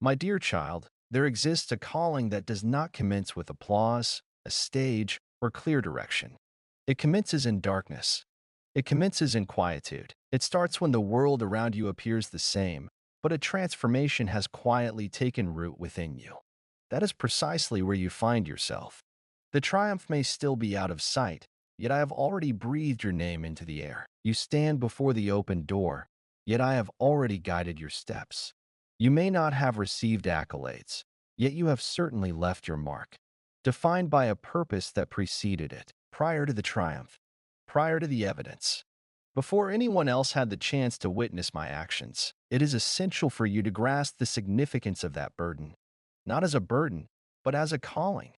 My dear child, there exists a calling that does not commence with applause, a stage, or clear direction. It commences in darkness. It commences in quietude. It starts when the world around you appears the same, but a transformation has quietly taken root within you. That is precisely where you find yourself. The triumph may still be out of sight, yet I have already breathed your name into the air. You stand before the open door, yet I have already guided your steps. You may not have received accolades, yet you have certainly left your mark, defined by a purpose that preceded it, prior to the triumph, prior to the evidence. Before anyone else had the chance to witness my actions, it is essential for you to grasp the significance of that burden, not as a burden, but as a calling.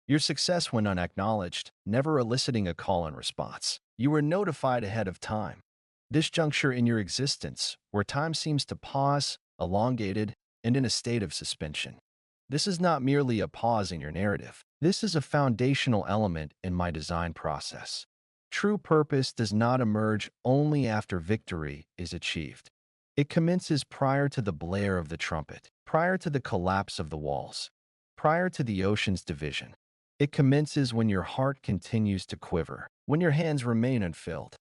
Your success went unacknowledged, never eliciting a call and response. You were notified ahead of time. This juncture in your existence, where time seems to pause, elongated, and in a state of suspension. This is not merely a pause in your narrative. This is a foundational element in my design process. True purpose does not emerge only after victory is achieved. It commences prior to the blare of the trumpet, prior to the collapse of the walls, prior to the ocean's division. It commences when your heart continues to quiver, when your hands remain unfilled,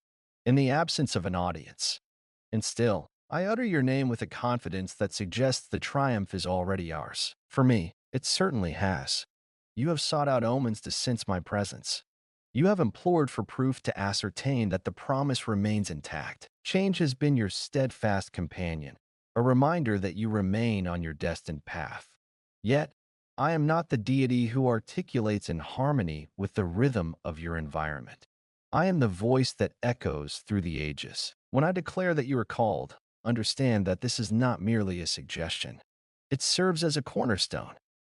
in the absence of an audience. And still, I utter your name with a confidence that suggests the triumph is already ours. For me, it certainly has. You have sought out omens to sense my presence. You have implored for proof to ascertain that the promise remains intact. Change has been your steadfast companion, a reminder that you remain on your destined path. Yet, I am not the deity who articulates in harmony with the rhythm of your environment. I am the voice that echoes through the ages. When I declare that you are called, understand that this is not merely a suggestion. It serves as a cornerstone.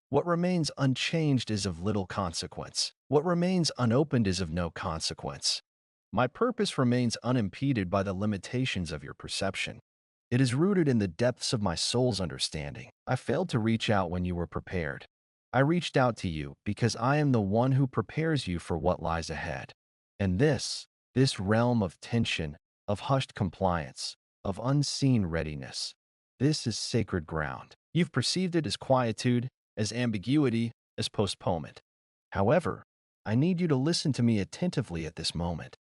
What remains unchanged is of little consequence. What remains unopened is of no consequence. My purpose remains unimpeded by the limitations of your perception. It is rooted in the depths of my soul's understanding. I failed to reach out when you were prepared. I reached out to you because I am the one who prepares you for what lies ahead. And this realm of tension, of hushed compliance, of unseen readiness, this is sacred ground. You've perceived it as quietude, as ambiguity, as postponement. However, I need you to listen to me attentively at this moment.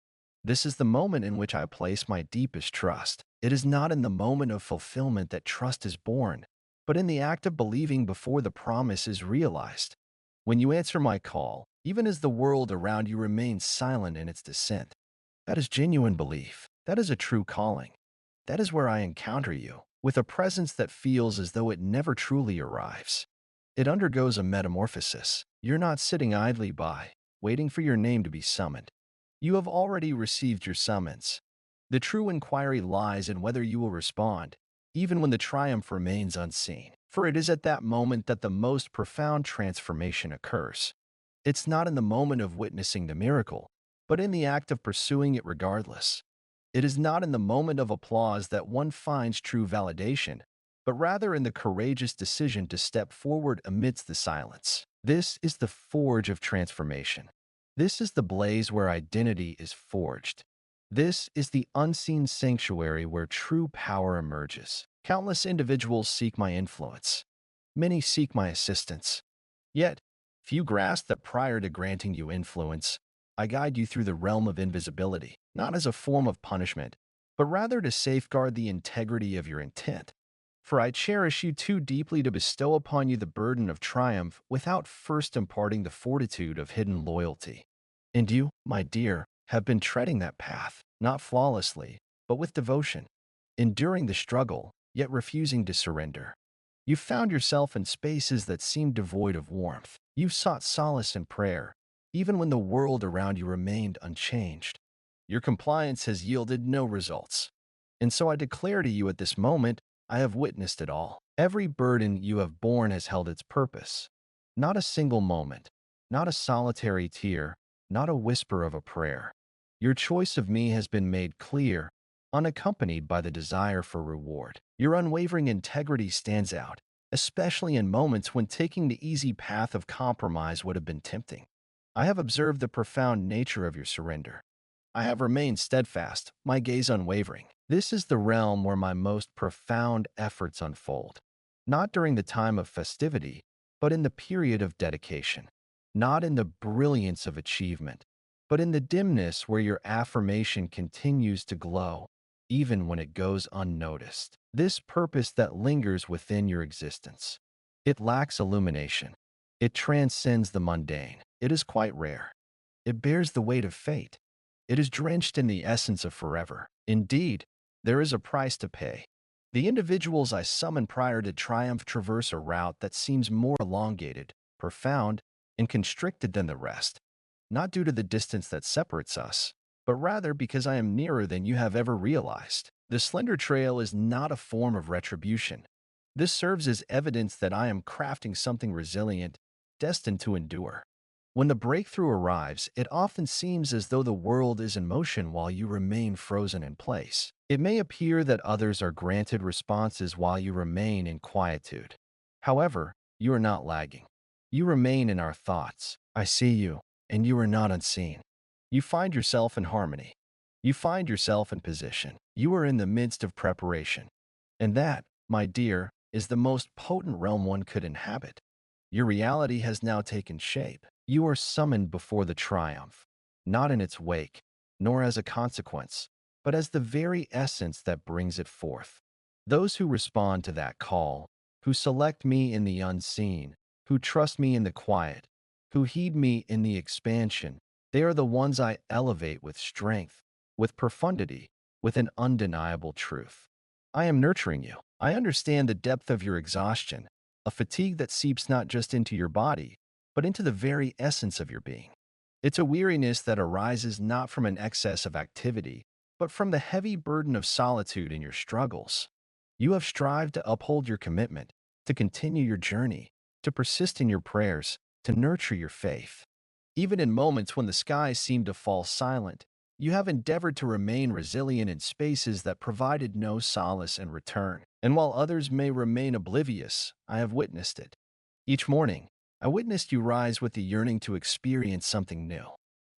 This is the moment in which I place my deepest trust. It is not in the moment of fulfillment that trust is born, but in the act of believing before the promise is realized. When you answer my call, even as the world around you remains silent in its descent, that is genuine belief. That is a true calling. That is where I encounter you, with a presence that feels as though it never truly arrives. It undergoes a metamorphosis. You're not sitting idly by, waiting for your name to be summoned. You have already received your summons. The true inquiry lies in whether you will respond, even when the triumph remains unseen. For it is at that moment that the most profound transformation occurs. It's not in the moment of witnessing the miracle, but in the act of pursuing it regardless. It is not in the moment of applause that one finds true validation, but rather in the courageous decision to step forward amidst the silence. This is the forge of transformation. This is the blaze where identity is forged. This is the unseen sanctuary where true power emerges. Countless individuals seek my influence. Many seek my assistance. Yet, few grasp that prior to granting you influence, I guide you through the realm of invisibility, not as a form of punishment, but rather to safeguard the integrity of your intent. For I cherish you too deeply to bestow upon you the burden of triumph without first imparting the fortitude of hidden loyalty. And you, my dear, have been treading that path, not flawlessly, but with devotion, enduring the struggle, yet refusing to surrender. You found yourself in spaces that seemed devoid of warmth. You sought solace in prayer, even when the world around you remained unchanged. Your compliance has yielded no results. And so I declare to you at this moment, I have witnessed it all. Every burden you have borne has held its purpose. Not a single moment, not a solitary tear, not a whisper of a prayer. Your choice of me has been made clear, unaccompanied by the desire for reward. Your unwavering integrity stands out, especially in moments when taking the easy path of compromise would have been tempting. I have observed the profound nature of your surrender. I have remained steadfast, my gaze unwavering. This is the realm where my most profound efforts unfold. not during the time of festivity, but in the period of dedication, not in the brilliance of achievement, but in the dimness where your affirmation continues to glow, even when it goes unnoticed. This purpose that lingers within your existence. It lacks illumination. It transcends the mundane. It is quite rare. It bears the weight of fate. It is drenched in the essence of forever. Indeed, there is a price to pay. The individuals I summon prior to triumph traverse a route that seems more elongated, profound, and constricted than the rest, not due to the distance that separates us, but rather because I am nearer than you have ever realized. The slender trail is not a form of retribution. This serves as evidence that I am crafting something resilient, destined to endure. When the breakthrough arrives, it often seems as though the world is in motion while you remain frozen in place. It may appear that others are granted responses while you remain in quietude. However, you are not lagging. You remain in our thoughts. I see you, and you are not unseen. You find yourself in harmony. You find yourself in position. You are in the midst of preparation. And that, my dear, is the most potent realm one could inhabit. Your reality has now taken shape. You are summoned before the triumph, not in its wake, nor as a consequence, but as the very essence that brings it forth. Those who respond to that call, who select me in the unseen, who trust me in the quiet, who heed me in the expansion, they are the ones I elevate with strength, with profundity, with an undeniable truth. I am nurturing you. I understand the depth of your exhaustion, a fatigue that seeps not just into your body, but into the very essence of your being. It's a weariness that arises not from an excess of activity, but from the heavy burden of solitude in your struggles. You have strived to uphold your commitment, to continue your journey, to persist in your prayers, to nurture your faith. Even in moments when the skies seem to fall silent, you have endeavored to remain resilient in spaces that provided no solace in return. And while others may remain oblivious, I have witnessed it. Each morning, I witnessed you rise with the yearning to experience something new.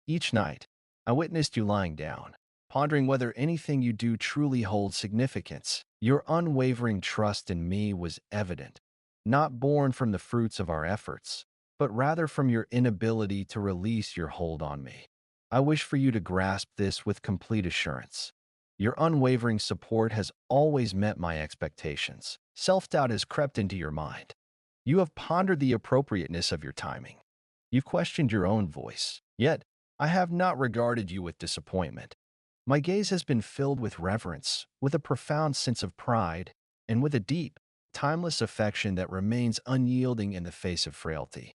Each night, I witnessed you lying down, pondering whether anything you do truly holds significance. Your unwavering trust in me was evident, not born from the fruits of our efforts, but rather from your inability to release your hold on me. I wish for you to grasp this with complete assurance. Your unwavering support has always met my expectations. Self-doubt has crept into your mind. You have pondered the appropriateness of your timing. You've questioned your own voice. Yet, I have not regarded you with disappointment. My gaze has been filled with reverence, with a profound sense of pride, and with a deep, timeless affection that remains unyielding in the face of frailty.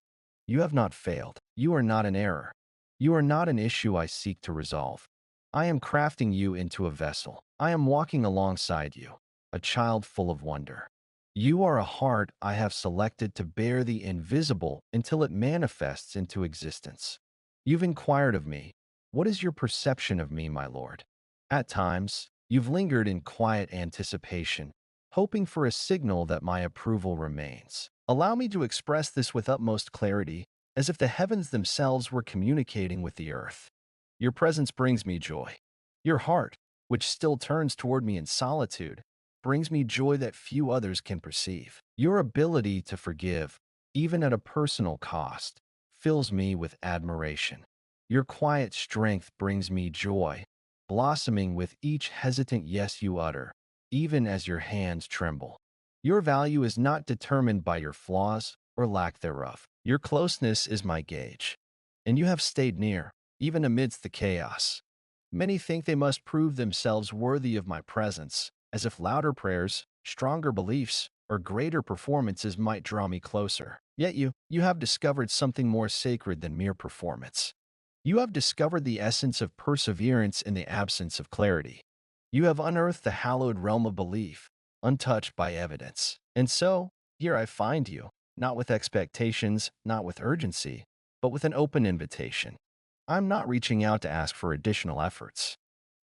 You have not failed. You are not an error. You are not an issue I seek to resolve. I am crafting you into a vessel. I am walking alongside you, a child full of wonder. You are a heart I have selected to bear the invisible until it manifests into existence. You've inquired of me, what is your perception of me, my lord? At times, you've lingered in quiet anticipation, hoping for a signal that my approval remains. Allow me to express this with utmost clarity, as if the heavens themselves were communicating with the earth. Your presence brings me joy. Your heart, which still turns toward me in solitude, brings me joy that few others can perceive. Your ability to forgive, even at a personal cost, fills me with admiration. Your quiet strength brings me joy, blossoming with each hesitant yes you utter, even as your hands tremble. Your value is not determined by your flaws or lack thereof. Your closeness is my gauge, and you have stayed near, even amidst the chaos. Many think they must prove themselves worthy of my presence, as if louder prayers, stronger beliefs, or greater performances might draw me closer. Yet you have discovered something more sacred than mere performance. You have discovered the essence of perseverance in the absence of clarity. You have unearthed the hallowed realm of belief, untouched by evidence. And so, here I find you, not with expectations, not with urgency, but with an open invitation. I'm not reaching out to ask for additional efforts.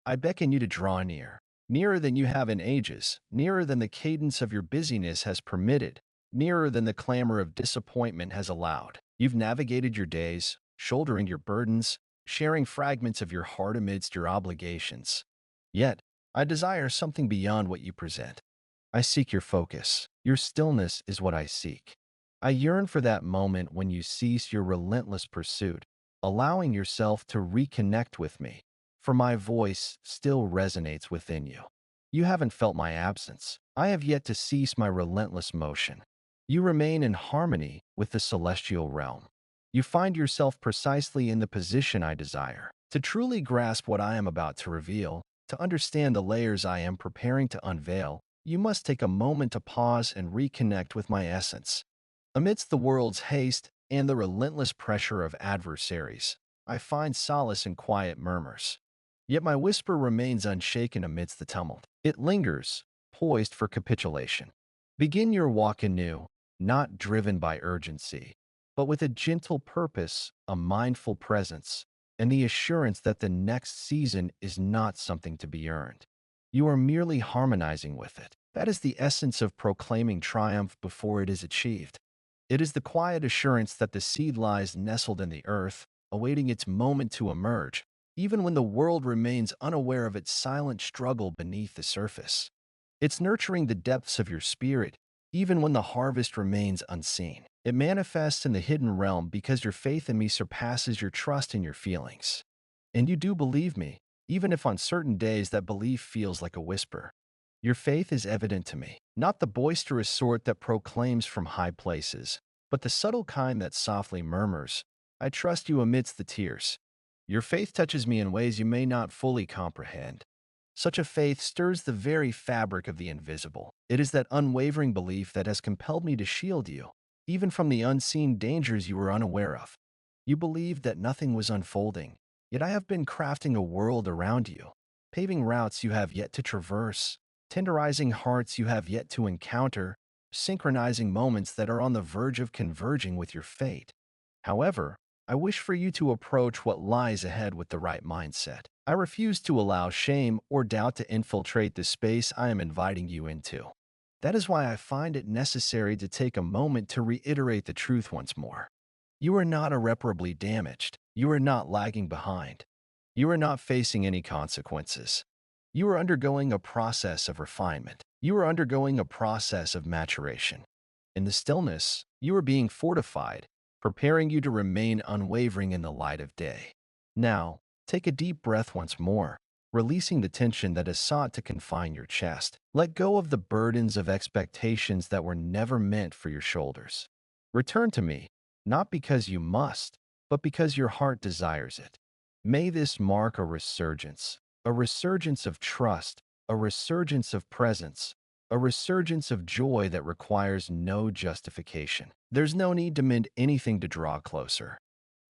I beckon you to draw near, nearer than you have in ages, nearer than the cadence of your busyness has permitted, nearer than the clamor of disappointment has allowed. You've navigated your days, shouldering your burdens, sharing fragments of your heart amidst your obligations. Yet, I desire something beyond what you present. I seek your focus. Your stillness is what I seek. I yearn for that moment when you cease your relentless pursuit, allowing yourself to reconnect with me, for my voice still resonates within you. You haven't felt my absence. I have yet to cease my relentless motion. You remain in harmony with the celestial realm. You find yourself precisely in the position I desire. To truly grasp what I am about to reveal, to understand the layers I am preparing to unveil, you must take a moment to pause and reconnect with my essence. Amidst the world's haste and the relentless pressure of adversaries, I find solace in quiet murmurs. Yet my whisper remains unshaken amidst the tumult. It lingers, poised for capitulation. Begin your walk anew, not driven by urgency, but with a gentle purpose, a mindful presence, and the assurance that the next season is not something to be earned. You are merely harmonizing with it. That is the essence of proclaiming triumph before it is achieved. It is the quiet assurance that the seed lies nestled in the earth, awaiting its moment to emerge, even when the world remains unaware of its silent struggle beneath the surface. It's nurturing the depths of your spirit, even when the harvest remains unseen. It manifests in the hidden realm because your faith in me surpasses your trust in your feelings. And you do believe me, even if on certain days that belief feels like a whisper. Your faith is evident to me, not the boisterous sort that proclaims from high places, but the subtle kind that softly murmurs, I trust you amidst the tears. Your faith touches me in ways you may not fully comprehend. Such a faith stirs the very fabric of the invisible. It is that unwavering belief that has compelled me to shield you, even from the unseen dangers you were unaware of. You believed that nothing was unfolding, yet I have been crafting a world around you, paving routes you have yet to traverse, tenderizing hearts you have yet to encounter, synchronizing moments that are on the verge of converging with your fate. However, I wish for you to approach what lies ahead with the right mindset. I refuse to allow shame or doubt to infiltrate the space I am inviting you into. That is why I find it necessary to take a moment to reiterate the truth once more. You are not irreparably damaged. You are not lagging behind. You are not facing any consequences. You are undergoing a process of refinement. You are undergoing a process of maturation. In the stillness, you are being fortified, preparing you to remain unwavering in the light of day. Now, take a deep breath once more, releasing the tension that has sought to confine your chest. Let go of the burdens of expectations that were never meant for your shoulders. Return to me, not because you must, but because your heart desires it. May this mark a resurgence of trust, a resurgence of presence, a resurgence of joy that requires no justification. There's no need to mend anything to draw closer.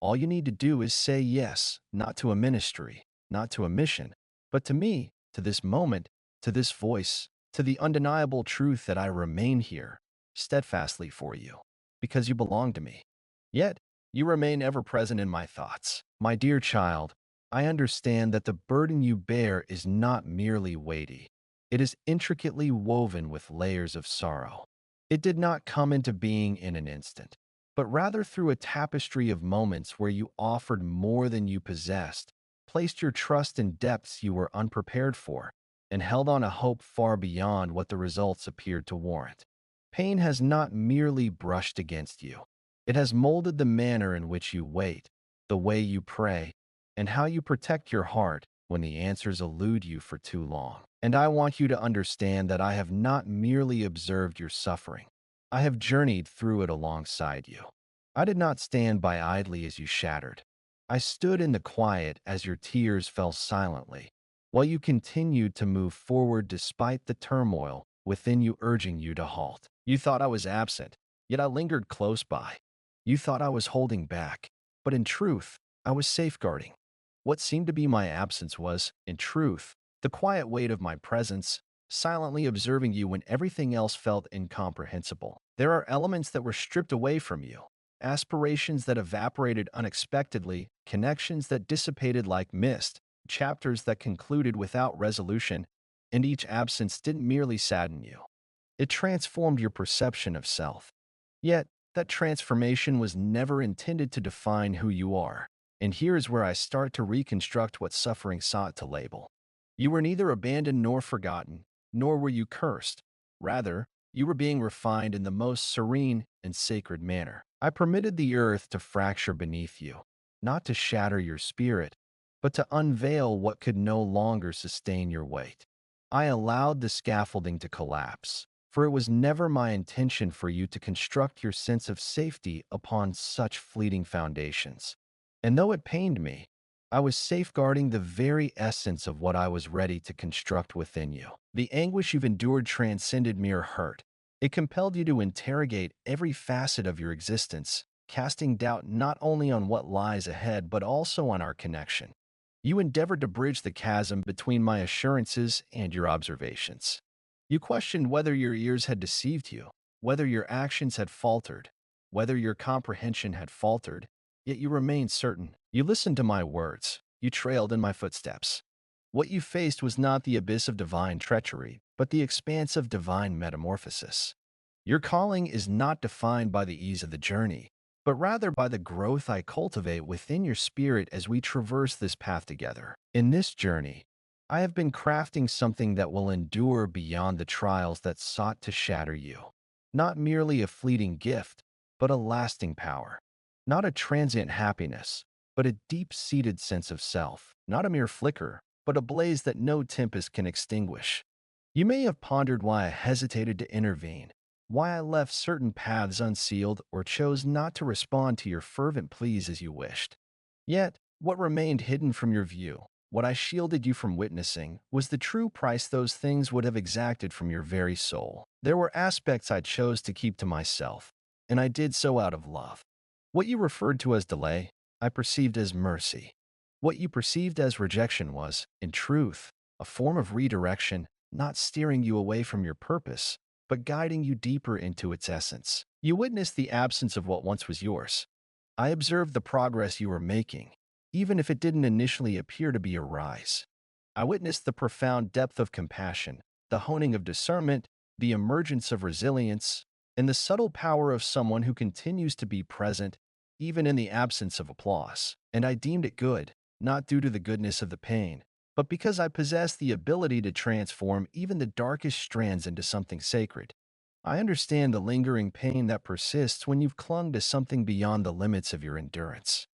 All you need to do is say yes, not to a ministry, not to a mission, but to me, to this moment, to this voice, to the undeniable truth that I remain here, steadfastly for you, because you belong to me. Yet, you remain ever present in my thoughts. My dear child, I understand that the burden you bear is not merely weighty. It is intricately woven with layers of sorrow. It did not come into being in an instant, but rather through a tapestry of moments where you offered more than you possessed, placed your trust in depths you were unprepared for, and held on a hope far beyond what the results appeared to warrant. Pain has not merely brushed against you. It has molded the manner in which you wait, the way you pray, and how you protect your heart when the answers elude you for too long. And I want you to understand that I have not merely observed your suffering. I have journeyed through it alongside you. I did not stand by idly as you shattered. I stood in the quiet as your tears fell silently, while you continued to move forward despite the turmoil within you urging you to halt. You thought I was absent, yet I lingered close by. You thought I was holding back, but in truth, I was safeguarding. What seemed to be my absence was, in truth, the quiet weight of my presence, silently observing you when everything else felt incomprehensible. There are elements that were stripped away from you, aspirations that evaporated unexpectedly, connections that dissipated like mist, chapters that concluded without resolution, and each absence didn't merely sadden you. It transformed your perception of self. Yet, that transformation was never intended to define who you are. And here is where I start to reconstruct what suffering sought to label. You were neither abandoned nor forgotten, nor were you cursed. Rather, you were being refined in the most serene and sacred manner. I permitted the earth to fracture beneath you, not to shatter your spirit, but to unveil what could no longer sustain your weight. I allowed the scaffolding to collapse, for it was never my intention for you to construct your sense of safety upon such fleeting foundations. And though it pained me, I was safeguarding the very essence of what I was ready to construct within you. The anguish you've endured transcended mere hurt. It compelled you to interrogate every facet of your existence, casting doubt not only on what lies ahead but also on our connection. You endeavored to bridge the chasm between my assurances and your observations. You questioned whether your ears had deceived you, whether your actions had faltered, whether your comprehension had faltered, yet you remained certain. You listened to my words. You trailed in my footsteps. What you faced was not the abyss of divine treachery, but the expanse of divine metamorphosis. Your calling is not defined by the ease of the journey, but rather by the growth I cultivate within your spirit as we traverse this path together. In this journey, I have been crafting something that will endure beyond the trials that sought to shatter you. Not merely a fleeting gift, but a lasting power. Not a transient happiness, but a deep-seated sense of self. Not a mere flicker, but a blaze that no tempest can extinguish. You may have pondered why I hesitated to intervene, why I left certain paths unsealed or chose not to respond to your fervent pleas as you wished. Yet, what remained hidden from your view, what I shielded you from witnessing, was the true price those things would have exacted from your very soul. There were aspects I chose to keep to myself, and I did so out of love. What you referred to as delay, I perceived as mercy. What you perceived as rejection was, in truth, a form of redirection, not steering you away from your purpose, but guiding you deeper into its essence. You witnessed the absence of what once was yours. I observed the progress you were making, even if it didn't initially appear to be a rise. I witnessed the profound depth of compassion, the honing of discernment, the emergence of resilience, and the subtle power of someone who continues to be present, even in the absence of applause. And I deemed it good, not due to the goodness of the pain, but because I possess the ability to transform even the darkest strands into something sacred. I understand the lingering pain that persists when you've clung to something beyond the limits of your endurance.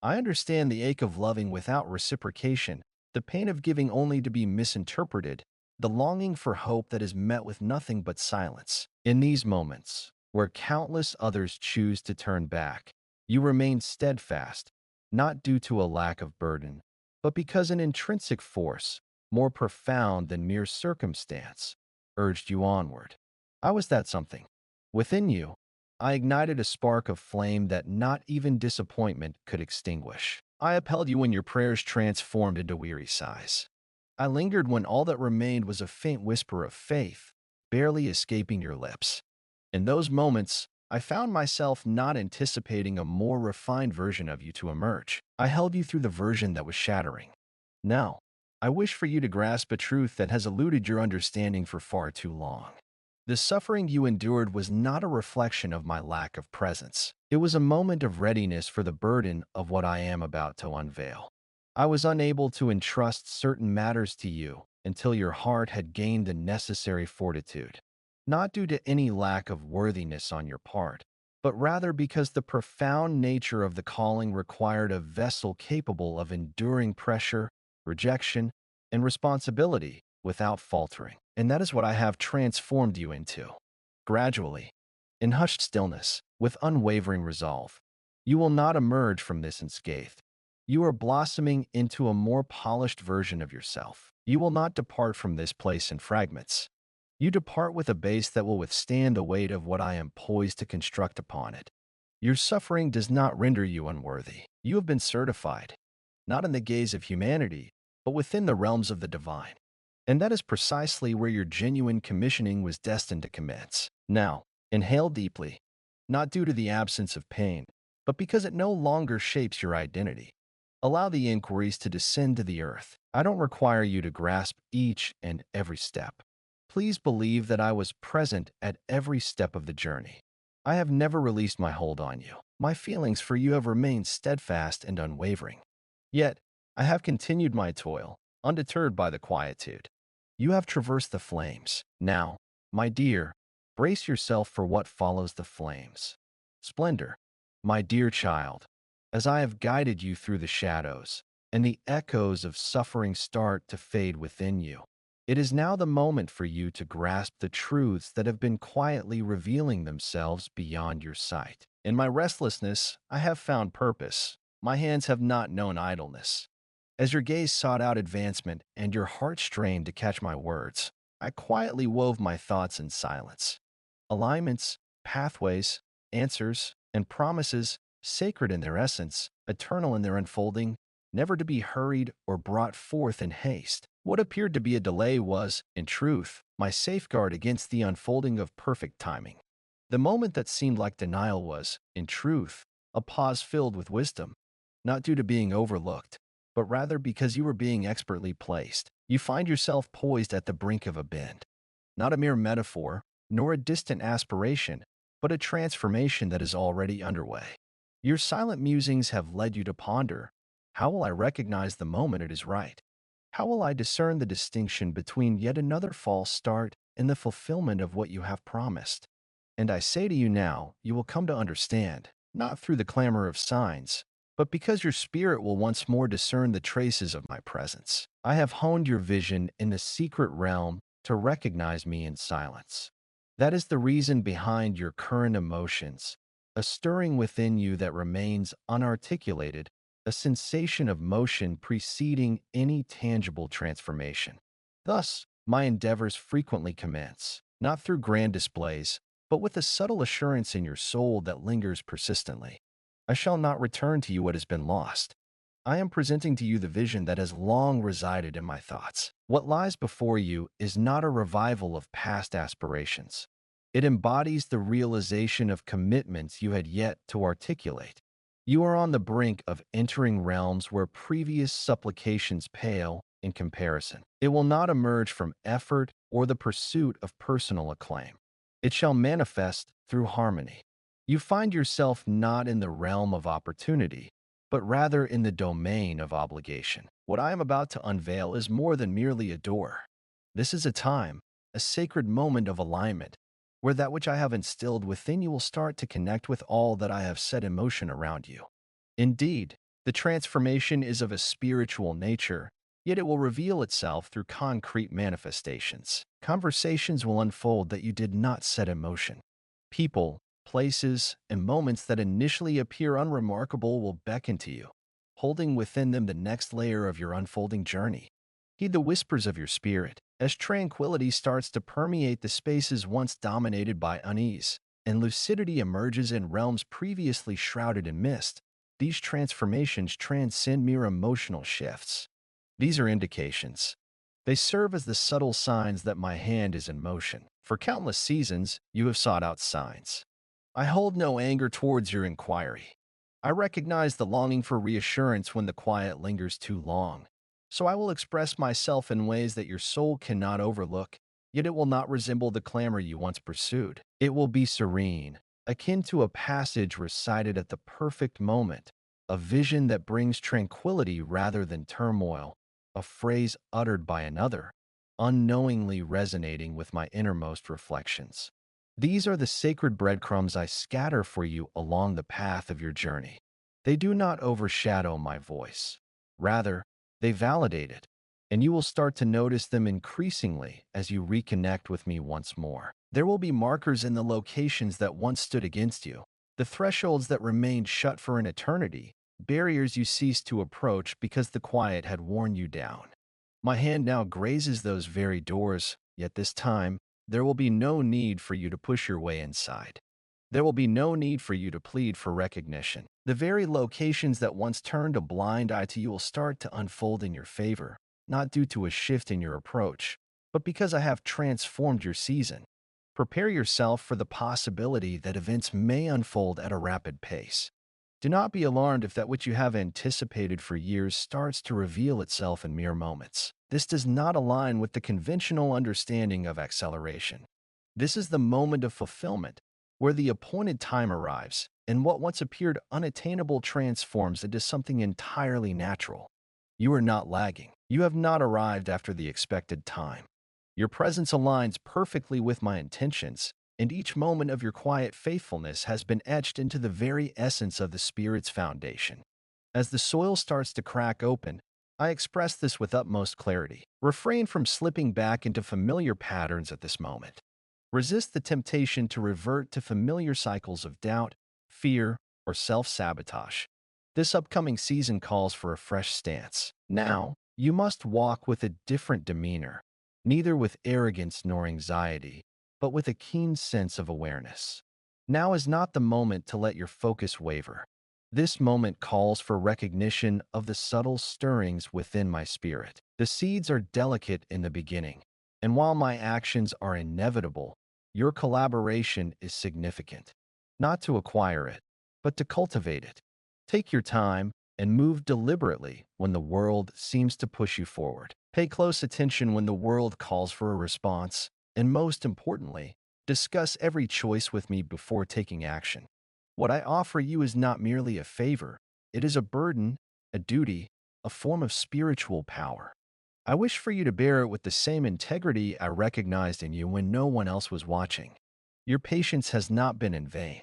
I understand the ache of loving without reciprocation, the pain of giving only to be misinterpreted, the longing for hope that is met with nothing but silence. In these moments, where countless others choose to turn back, you remain steadfast, not due to a lack of burden, but because an intrinsic force, more profound than mere circumstance, urged you onward. I was that something. Within you, I ignited a spark of flame that not even disappointment could extinguish. I upheld you when your prayers transformed into weary sighs. I lingered when all that remained was a faint whisper of faith, barely escaping your lips. In those moments, I found myself not anticipating a more refined version of you to emerge. I held you through the version that was shattering. Now, I wish for you to grasp a truth that has eluded your understanding for far too long. The suffering you endured was not a reflection of my lack of presence. It was a moment of readiness for the burden of what I am about to unveil. I was unable to entrust certain matters to you until your heart had gained the necessary fortitude, not due to any lack of worthiness on your part, but rather because the profound nature of the calling required a vessel capable of enduring pressure, rejection, and responsibility without faltering. And that is what I have transformed you into. Gradually, in hushed stillness, with unwavering resolve, you will not emerge from this unscathed. You are blossoming into a more polished version of yourself. You will not depart from this place in fragments. You depart with a base that will withstand the weight of what I am poised to construct upon it. Your suffering does not render you unworthy. You have been certified, not in the gaze of humanity, but within the realms of the divine. And that is precisely where your genuine commissioning was destined to commence. Now, inhale deeply, not due to the absence of pain, but because it no longer shapes your identity. Allow the inquiries to descend to the earth. I don't require you to grasp each and every step. Please believe that I was present at every step of the journey. I have never released my hold on you. My feelings for you have remained steadfast and unwavering. Yet, I have continued my toil, undeterred by the quietude. You have traversed the flames. Now, My dear, brace yourself for what follows the flames. Splendor, my dear child, as I have guided you through the shadows, and the echoes of suffering start to fade within you. It is now the moment for you to grasp the truths that have been quietly revealing themselves beyond your sight. In my restlessness, I have found purpose. My hands have not known idleness. As your gaze sought out advancement and your heart strained to catch my words, I quietly wove my thoughts in silence. Alignments, pathways, answers, and promises, sacred in their essence, eternal in their unfolding, never to be hurried or brought forth in haste. What appeared to be a delay was, in truth, my safeguard against the unfolding of perfect timing. The moment that seemed like denial was, in truth, a pause filled with wisdom, not due to being overlooked, but rather because you were being expertly placed. You find yourself poised at the brink of a bend, not a mere metaphor, nor a distant aspiration, but a transformation that is already underway. Your silent musings have led you to ponder, how will I recognize the moment it is right? How will I discern the distinction between yet another false start and the fulfillment of what you have promised? And I say to you now, you will come to understand, not through the clamor of signs, but because your spirit will once more discern the traces of my presence. I have honed your vision in the secret realm to recognize me in silence. That is the reason behind your current emotions, a stirring within you that remains unarticulated, a sensation of motion preceding any tangible transformation. Thus, my endeavors frequently commence, not through grand displays, but with a subtle assurance in your soul that lingers persistently. I shall not return to you what has been lost. I am presenting to you the vision that has long resided in my thoughts. What lies before you is not a revival of past aspirations. It embodies the realization of commitments you had yet to articulate. You are on the brink of entering realms where previous supplications pale in comparison. It will not emerge from effort or the pursuit of personal acclaim. It shall manifest through harmony. You find yourself not in the realm of opportunity, but rather in the domain of obligation. What I am about to unveil is more than merely a door. This is a time, a sacred moment of alignment, where that which I have instilled within you will start to connect with all that I have set in motion around you. Indeed, the transformation is of a spiritual nature, yet it will reveal itself through concrete manifestations. Conversations will unfold that you did not set in motion. People, places, and moments that initially appear unremarkable will beckon to you, holding within them the next layer of your unfolding journey. Heed the whispers of your spirit, as tranquility starts to permeate the spaces once dominated by unease, and lucidity emerges in realms previously shrouded in mist. These transformations transcend mere emotional shifts. These are indications. They serve as the subtle signs that my hand is in motion. For countless seasons, you have sought out signs. I hold no anger towards your inquiry. I recognize the longing for reassurance when the quiet lingers too long. So I will express myself in ways that your soul cannot overlook, yet it will not resemble the clamor you once pursued. It will be serene, akin to a passage recited at the perfect moment, a vision that brings tranquility rather than turmoil, a phrase uttered by another, unknowingly resonating with my innermost reflections. These are the sacred breadcrumbs I scatter for you along the path of your journey. They do not overshadow my voice. Rather, they validate it, and you will start to notice them increasingly as you reconnect with me once more. There will be markers in the locations that once stood against you, the thresholds that remained shut for an eternity, barriers you ceased to approach because the quiet had worn you down. My hand now grazes those very doors, yet this time, there will be no need for you to push your way inside. There will be no need for you to plead for recognition. The very locations that once turned a blind eye to you will start to unfold in your favor, not due to a shift in your approach, but because I have transformed your season. Prepare yourself for the possibility that events may unfold at a rapid pace. Do not be alarmed if that which you have anticipated for years starts to reveal itself in mere moments. This does not align with the conventional understanding of acceleration. This is the moment of fulfillment, where the appointed time arrives, and what once appeared unattainable transforms into something entirely natural. You are not lagging. You have not arrived after the expected time. Your presence aligns perfectly with my intentions, and each moment of your quiet faithfulness has been etched into the very essence of the Spirit's foundation. As the soil starts to crack open, I express this with utmost clarity. Refrain from slipping back into familiar patterns at this moment. Resist the temptation to revert to familiar cycles of doubt, fear, or self-sabotage. This upcoming season calls for a fresh stance. Now, you must walk with a different demeanor, neither with arrogance nor anxiety, but with a keen sense of awareness. Now is not the moment to let your focus waver. This moment calls for recognition of the subtle stirrings within my spirit. The seeds are delicate in the beginning, and while my actions are inevitable, your collaboration is significant. Not to acquire it, but to cultivate it. Take your time and move deliberately when the world seems to push you forward. Pay close attention when the world calls for a response, and most importantly, discuss every choice with me before taking action. What I offer you is not merely a favor, it is a burden, a duty, a form of spiritual power. I wish for you to bear it with the same integrity I recognized in you when no one else was watching. Your patience has not been in vain.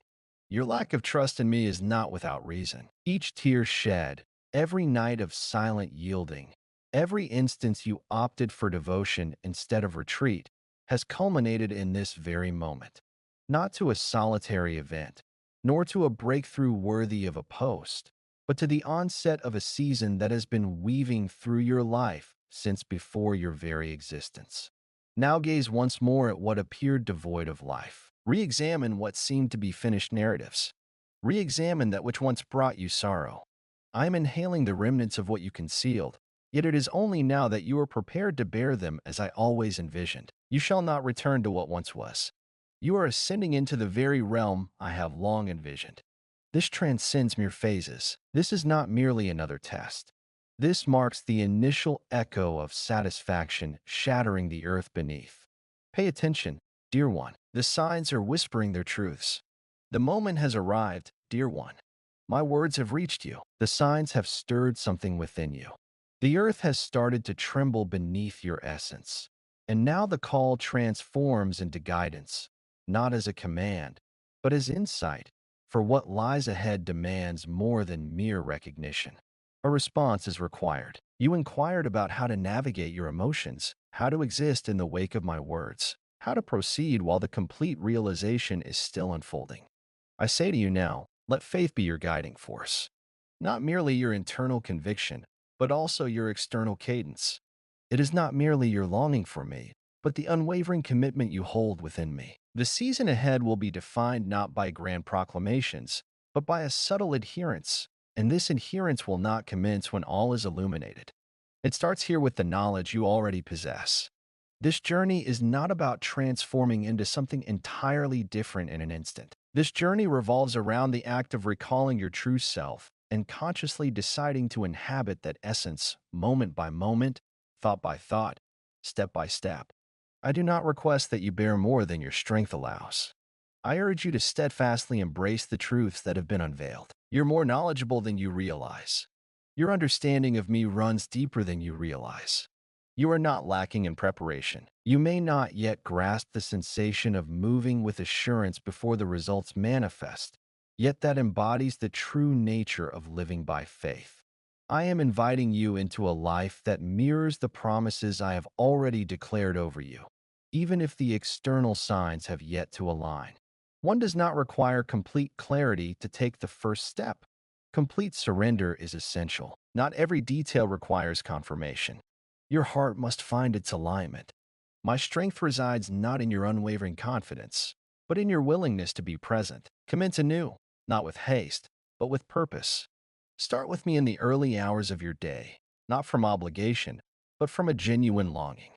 Your lack of trust in me is not without reason. Each tear shed, every night of silent yielding, every instance you opted for devotion instead of retreat, has culminated in this very moment. Not to a solitary event, nor to a breakthrough worthy of a post, but to the onset of a season that has been weaving through your life since before your very existence. Now gaze once more at what appeared devoid of life. Re-examine what seemed to be finished narratives. Re-examine that which once brought you sorrow. I am inhaling the remnants of what you concealed, yet it is only now that you are prepared to bear them as I always envisioned. You shall not return to what once was. You are ascending into the very realm I have long envisioned. This transcends mere phases. This is not merely another test. This marks the initial echo of satisfaction shattering the earth beneath. Pay attention, dear one. The signs are whispering their truths. The moment has arrived, dear one. My words have reached you. The signs have stirred something within you. The earth has started to tremble beneath your essence. And now the call transforms into guidance, not as a command, but as insight, for what lies ahead demands more than mere recognition. A response is required. You inquired about how to navigate your emotions, how to exist in the wake of my words, how to proceed while the complete realization is still unfolding. I say to you now, let faith be your guiding force. Not merely your internal conviction, but also your external cadence. It is not merely your longing for me, but the unwavering commitment you hold within me. The season ahead will be defined not by grand proclamations, but by a subtle adherence, and this adherence will not commence when all is illuminated. It starts here with the knowledge you already possess. This journey is not about transforming into something entirely different in an instant. This journey revolves around the act of recalling your true self and consciously deciding to inhabit that essence moment by moment, thought by thought, step by step. I do not request that you bear more than your strength allows. I urge you to steadfastly embrace the truths that have been unveiled. You're more knowledgeable than you realize. Your understanding of me runs deeper than you realize. You are not lacking in preparation. You may not yet grasp the sensation of moving with assurance before the results manifest, yet that embodies the true nature of living by faith. I am inviting you into a life that mirrors the promises I have already declared over you, even if the external signs have yet to align. One does not require complete clarity to take the first step. Complete surrender is essential. Not every detail requires confirmation. Your heart must find its alignment. My strength resides not in your unwavering confidence, but in your willingness to be present. Commence anew, not with haste, but with purpose. Start with me in the early hours of your day, not from obligation, but from a genuine longing.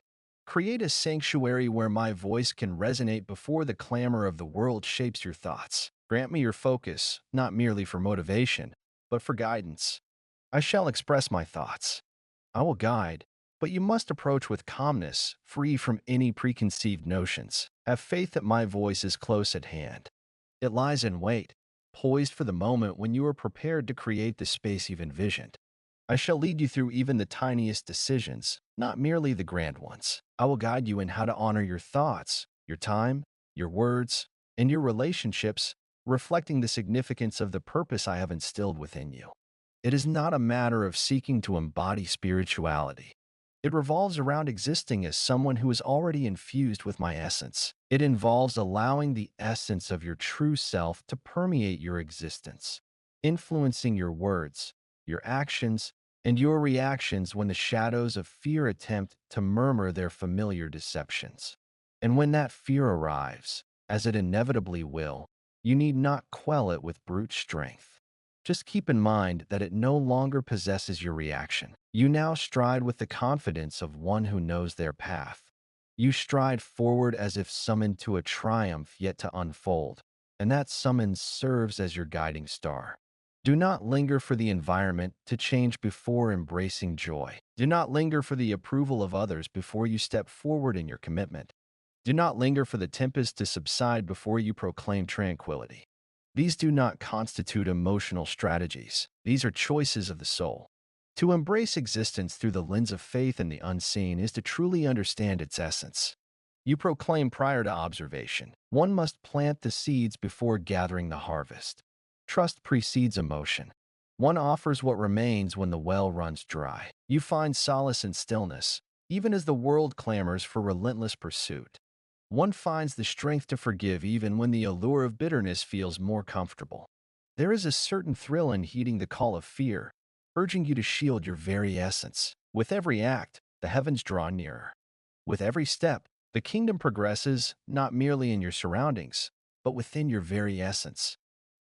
Create a sanctuary where my voice can resonate before the clamor of the world shapes your thoughts. Grant me your focus, not merely for motivation, but for guidance. I shall express my thoughts. I will guide, but you must approach with calmness, free from any preconceived notions. Have faith that my voice is close at hand. It lies in wait, poised for the moment when you are prepared to create the space you've envisioned. I shall lead you through even the tiniest decisions, not merely the grand ones. I will guide you in how to honor your thoughts, your time, your words, and your relationships, reflecting the significance of the purpose I have instilled within you. It is not a matter of seeking to embody spirituality. It revolves around existing as someone who is already infused with my essence. It involves allowing the essence of your true self to permeate your existence, influencing your words, your actions, and your reactions when the shadows of fear attempt to murmur their familiar deceptions. And when that fear arrives, as it inevitably will, you need not quell it with brute strength. Just keep in mind that it no longer possesses your reaction. You now stride with the confidence of one who knows their path. You stride forward as if summoned to a triumph yet to unfold, and that summons serves as your guiding star. Do not linger for the environment to change before embracing joy. Do not linger for the approval of others before you step forward in your commitment. Do not linger for the tempest to subside before you proclaim tranquility. These do not constitute emotional strategies. These are choices of the soul. To embrace existence through the lens of faith in the unseen is to truly understand its essence. You proclaim prior to observation. One must plant the seeds before gathering the harvest. Trust precedes emotion. One offers what remains when the well runs dry. You find solace in stillness, even as the world clamors for relentless pursuit. One finds the strength to forgive even when the allure of bitterness feels more comfortable. There is a certain thrill in heeding the call of fear, urging you to shield your very essence. With every act, the heavens draw nearer. With every step, the kingdom progresses not merely in your surroundings, but within your very essence.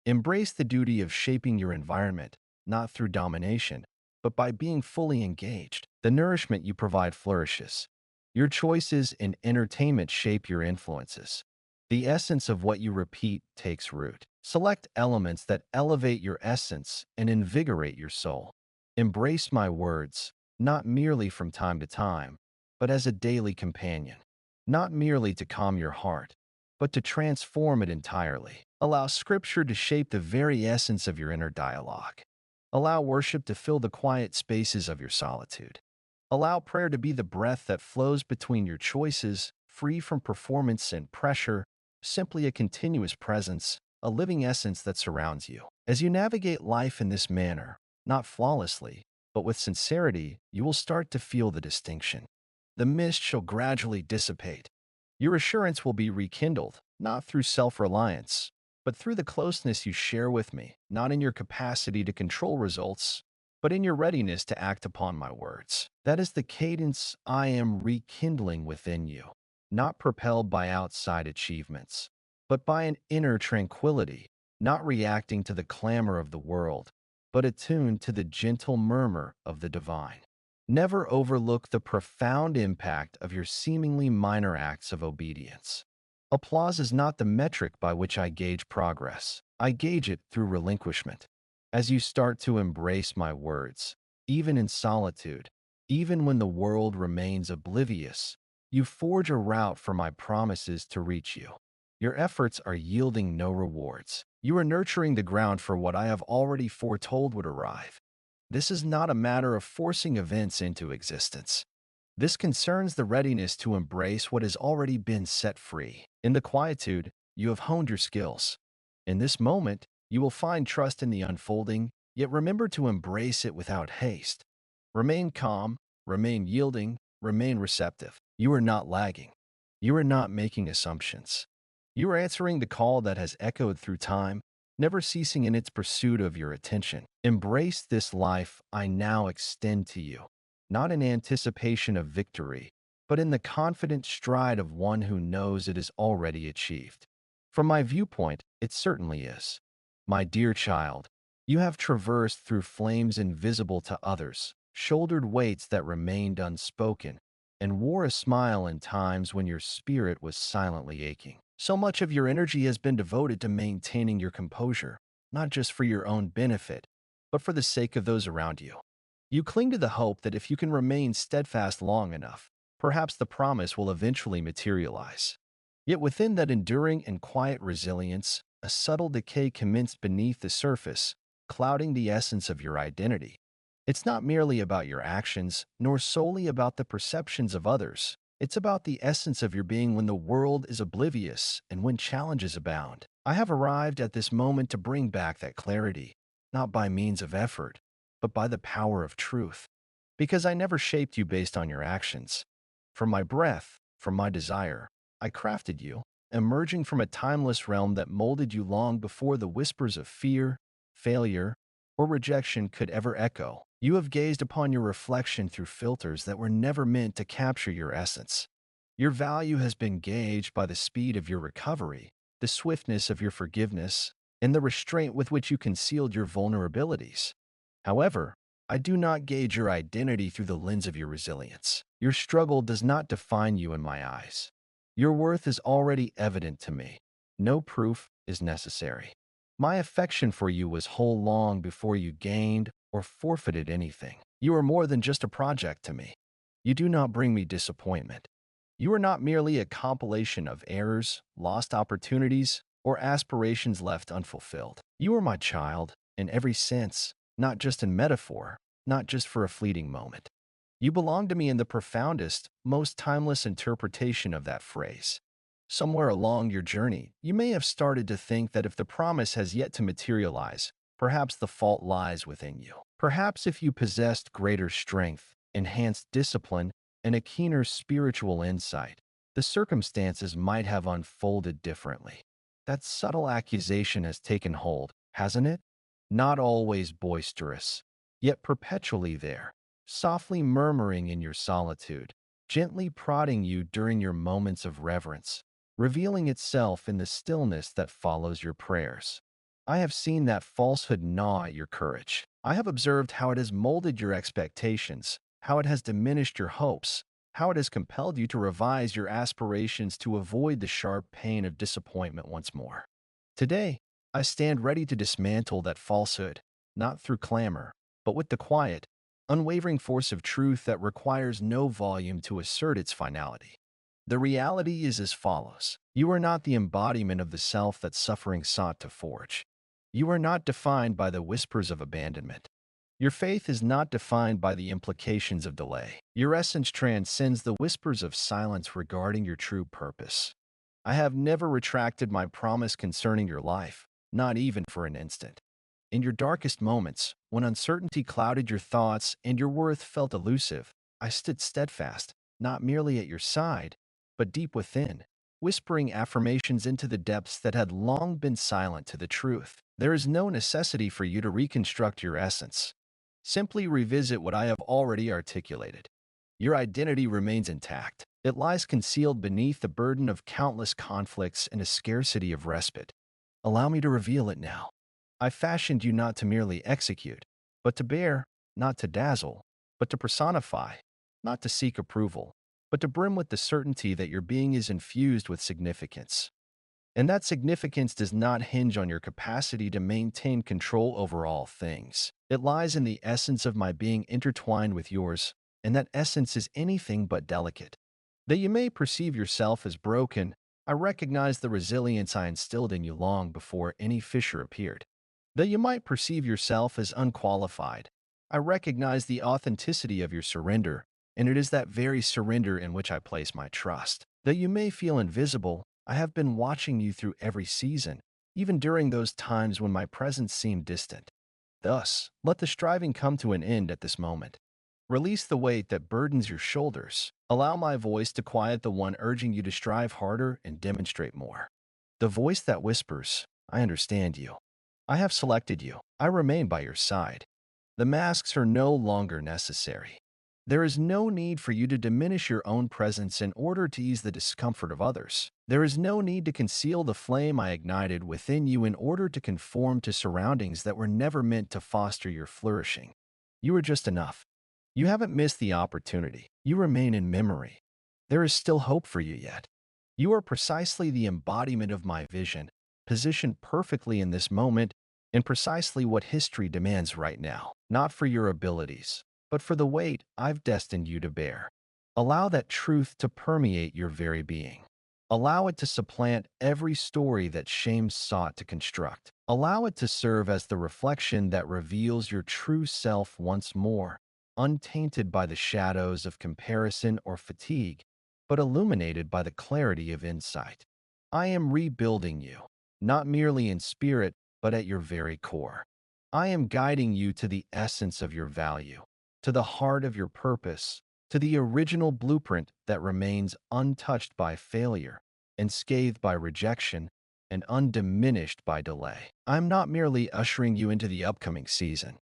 Embrace the duty of shaping your environment, not through domination, but by being fully engaged. The nourishment you provide flourishes. Your choices in entertainment shape your influences. The essence of what you repeat takes root. Select elements that elevate your essence and invigorate your soul. Embrace my words, not merely from time to time, but as a daily companion. Not merely to calm your heart, but to transform it entirely. Allow Scripture to shape the very essence of your inner dialogue. Allow worship to fill the quiet spaces of your solitude. Allow prayer to be the breath that flows between your choices, free from performance and pressure, simply a continuous presence, a living essence that surrounds you. As you navigate life in this manner, not flawlessly, but with sincerity, you will start to feel the distinction. The mist shall gradually dissipate. Your assurance will be rekindled, not through self-reliance, but through the closeness you share with me, not in your capacity to control results, but in your readiness to act upon my words. That is the cadence I am rekindling within you, not propelled by outside achievements, but by an inner tranquility, not reacting to the clamor of the world, but attuned to the gentle murmur of the divine. Never overlook the profound impact of your seemingly minor acts of obedience. Applause is not the metric by which I gauge progress. I gauge it through relinquishment. As you start to embrace my words, even in solitude, even when the world remains oblivious, you forge a route for my promises to reach you. Your efforts are yielding no rewards. You are nurturing the ground for what I have already foretold would arrive. This is not a matter of forcing events into existence. This concerns the readiness to embrace what has already been set free. In the quietude, you have honed your skills. In this moment, you will find trust in the unfolding, yet remember to embrace it without haste. Remain calm, remain yielding, remain receptive. You are not lagging. You are not making assumptions. You are answering the call that has echoed through time, never ceasing in its pursuit of your attention. Embrace this life I now extend to you, not in anticipation of victory, but in the confident stride of one who knows it is already achieved. From my viewpoint, it certainly is. My dear child, you have traversed through flames invisible to others, shouldered weights that remained unspoken, and wore a smile in times when your spirit was silently aching. So much of your energy has been devoted to maintaining your composure, not just for your own benefit, but for the sake of those around you. You cling to the hope that if you can remain steadfast long enough, perhaps the promise will eventually materialize. Yet within that enduring and quiet resilience, a subtle decay commenced beneath the surface, clouding the essence of your identity. It's not merely about your actions, nor solely about the perceptions of others. It's about the essence of your being when the world is oblivious and when challenges abound. I have arrived at this moment to bring back that clarity, not by means of effort, but by the power of truth. Because I never shaped you based on your actions. From my breath, from my desire, I crafted you, emerging from a timeless realm that molded you long before the whispers of fear, failure, or rejection could ever echo. You have gazed upon your reflection through filters that were never meant to capture your essence. Your value has been gauged by the speed of your recovery, the swiftness of your forgiveness, and the restraint with which you concealed your vulnerabilities. However, I do not gauge your identity through the lens of your resilience. Your struggle does not define you in my eyes. Your worth is already evident to me. No proof is necessary. My affection for you was whole long before you gained or forfeited anything. You are more than just a project to me. You do not bring me disappointment. You are not merely a compilation of errors, lost opportunities, or aspirations left unfulfilled. You are my child in every sense, not just in metaphor, not just for a fleeting moment. You belong to me in the profoundest, most timeless interpretation of that phrase. Somewhere along your journey, you may have started to think that if the promise has yet to materialize, perhaps the fault lies within you. Perhaps if you possessed greater strength, enhanced discipline, and a keener spiritual insight, the circumstances might have unfolded differently. That subtle accusation has taken hold, hasn't it? Not always boisterous, yet perpetually there, softly murmuring in your solitude, gently prodding you during your moments of reverence, revealing itself in the stillness that follows your prayers. I have seen that falsehood gnaw at your courage. I have observed how it has molded your expectations, how it has diminished your hopes, how it has compelled you to revise your aspirations to avoid the sharp pain of disappointment once more. Today, I stand ready to dismantle that falsehood, not through clamor, but with the quiet, unwavering force of truth that requires no volume to assert its finality. The reality is as follows. You are not the embodiment of the self that suffering sought to forge. You are not defined by the whispers of abandonment. Your faith is not defined by the implications of delay. Your essence transcends the whispers of silence regarding your true purpose. I have never retracted my promise concerning your life, not even for an instant. In your darkest moments, when uncertainty clouded your thoughts and your worth felt elusive, I stood steadfast, not merely at your side, but deep within, whispering affirmations into the depths that had long been silent to the truth. There is no necessity for you to reconstruct your essence. Simply revisit what I have already articulated. Your identity remains intact. It lies concealed beneath the burden of countless conflicts and a scarcity of respite. Allow me to reveal it now. I fashioned you not to merely execute, but to bear, not to dazzle, but to personify, not to seek approval, but to brim with the certainty that your being is infused with significance. And that significance does not hinge on your capacity to maintain control over all things. It lies in the essence of my being intertwined with yours, and that essence is anything but delicate. That you may perceive yourself as broken, I recognize the resilience I instilled in you long before any fissure appeared. That you might perceive yourself as unqualified, I recognize the authenticity of your surrender, and it is that very surrender in which I place my trust. That you may feel invisible, I have been watching you through every season, even during those times when my presence seemed distant. Thus, let the striving come to an end at this moment. Release the weight that burdens your shoulders. Allow my voice to quiet the one urging you to strive harder and demonstrate more. The voice that whispers, I understand you. I have selected you. I remain by your side. The masks are no longer necessary. There is no need for you to diminish your own presence in order to ease the discomfort of others. There is no need to conceal the flame I ignited within you in order to conform to surroundings that were never meant to foster your flourishing. You are just enough. You haven't missed the opportunity. You remain in memory. There is still hope for you yet. You are precisely the embodiment of my vision, positioned perfectly in this moment, and precisely what history demands right now. Not for your abilities, but for the weight I've destined you to bear. Allow that truth to permeate your very being. Allow it to supplant every story that shame sought to construct. Allow it to serve as the reflection that reveals your true self once more, untainted by the shadows of comparison or fatigue, but illuminated by the clarity of insight. I am rebuilding you, not merely in spirit, but at your very core. I am guiding you to the essence of your value, to the heart of your purpose, to the original blueprint that remains untouched by failure, unscathed by rejection, and undiminished by delay. I'm not merely ushering you into the upcoming season.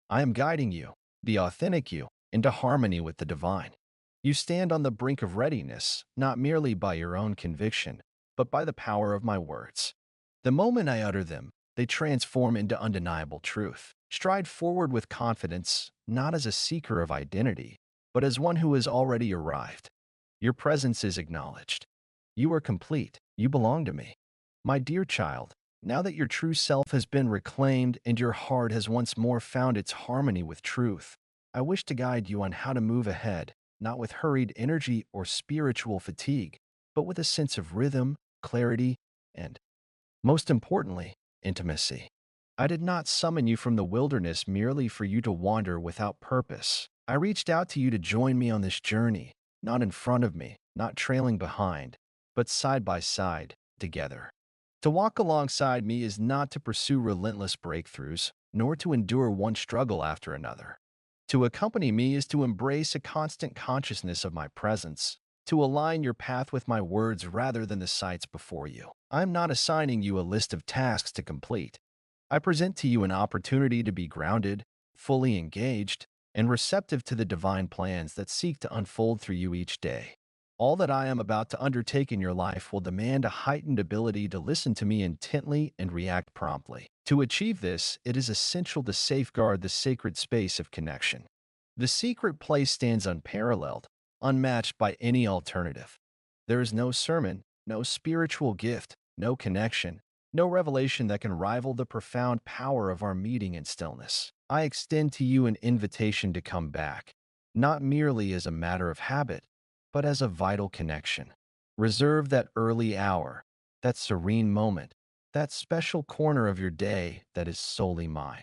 I am guiding you, the authentic you, into harmony with the divine. You stand on the brink of readiness, not merely by your own conviction, but by the power of my words. The moment I utter them, they transform into undeniable truth. Stride forward with confidence, not as a seeker of identity, but as one who has already arrived. Your presence is acknowledged. You are complete. You belong to me. My dear child, now that your true self has been reclaimed and your heart has once more found its harmony with truth, I wish to guide you on how to move ahead, not with hurried energy or spiritual fatigue, but with a sense of rhythm, clarity, and, most importantly, intimacy. I did not summon you from the wilderness merely for you to wander without purpose. I reached out to you to join me on this journey, not in front of me, not trailing behind, but side by side, together. To walk alongside me is not to pursue relentless breakthroughs, nor to endure one struggle after another. To accompany me is to embrace a constant consciousness of my presence, to align your path with my words rather than the sights before you. I am not assigning you a list of tasks to complete. I present to you an opportunity to be grounded, fully engaged, and receptive to the divine plans that seek to unfold through you each day. All that I am about to undertake in your life will demand a heightened ability to listen to me intently and react promptly. To achieve this, it is essential to safeguard the sacred space of connection. The secret place stands unparalleled, unmatched by any alternative. There is no sermon, no spiritual gift, no connection, no revelation that can rival the profound power of our meeting in stillness. I extend to you an invitation to come back, not merely as a matter of habit, but as a vital connection. Reserve that early hour, that serene moment, that special corner of your day that is solely mine.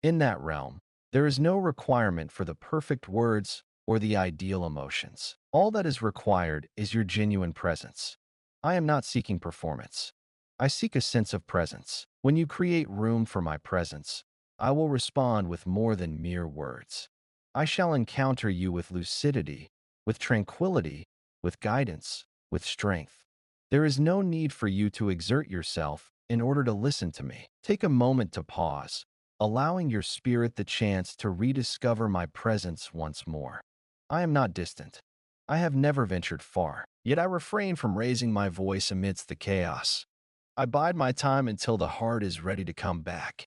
In that realm, there is no requirement for the perfect words or the ideal emotions. All that is required is your genuine presence. I am not seeking performance. I seek a sense of presence. When you create room for my presence, I will respond with more than mere words. I shall encounter you with lucidity, with tranquility, with guidance, with strength. There is no need for you to exert yourself in order to listen to me. Take a moment to pause, allowing your spirit the chance to rediscover my presence once more. I am not distant. I have never ventured far, yet I refrain from raising my voice amidst the chaos. I bide my time until the heart is ready to come back.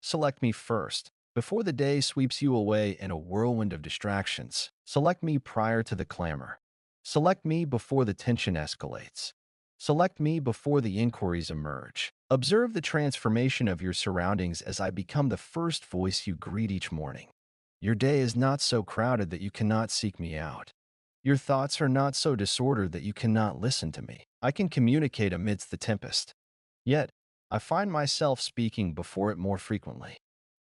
Select me first, before the day sweeps you away in a whirlwind of distractions. Select me prior to the clamor. Select me before the tension escalates. Select me before the inquiries emerge. Observe the transformation of your surroundings as I become the first voice you greet each morning. Your day is not so crowded that you cannot seek me out. Your thoughts are not so disordered that you cannot listen to me. I can communicate amidst the tempest. Yet, I find myself speaking before it more frequently.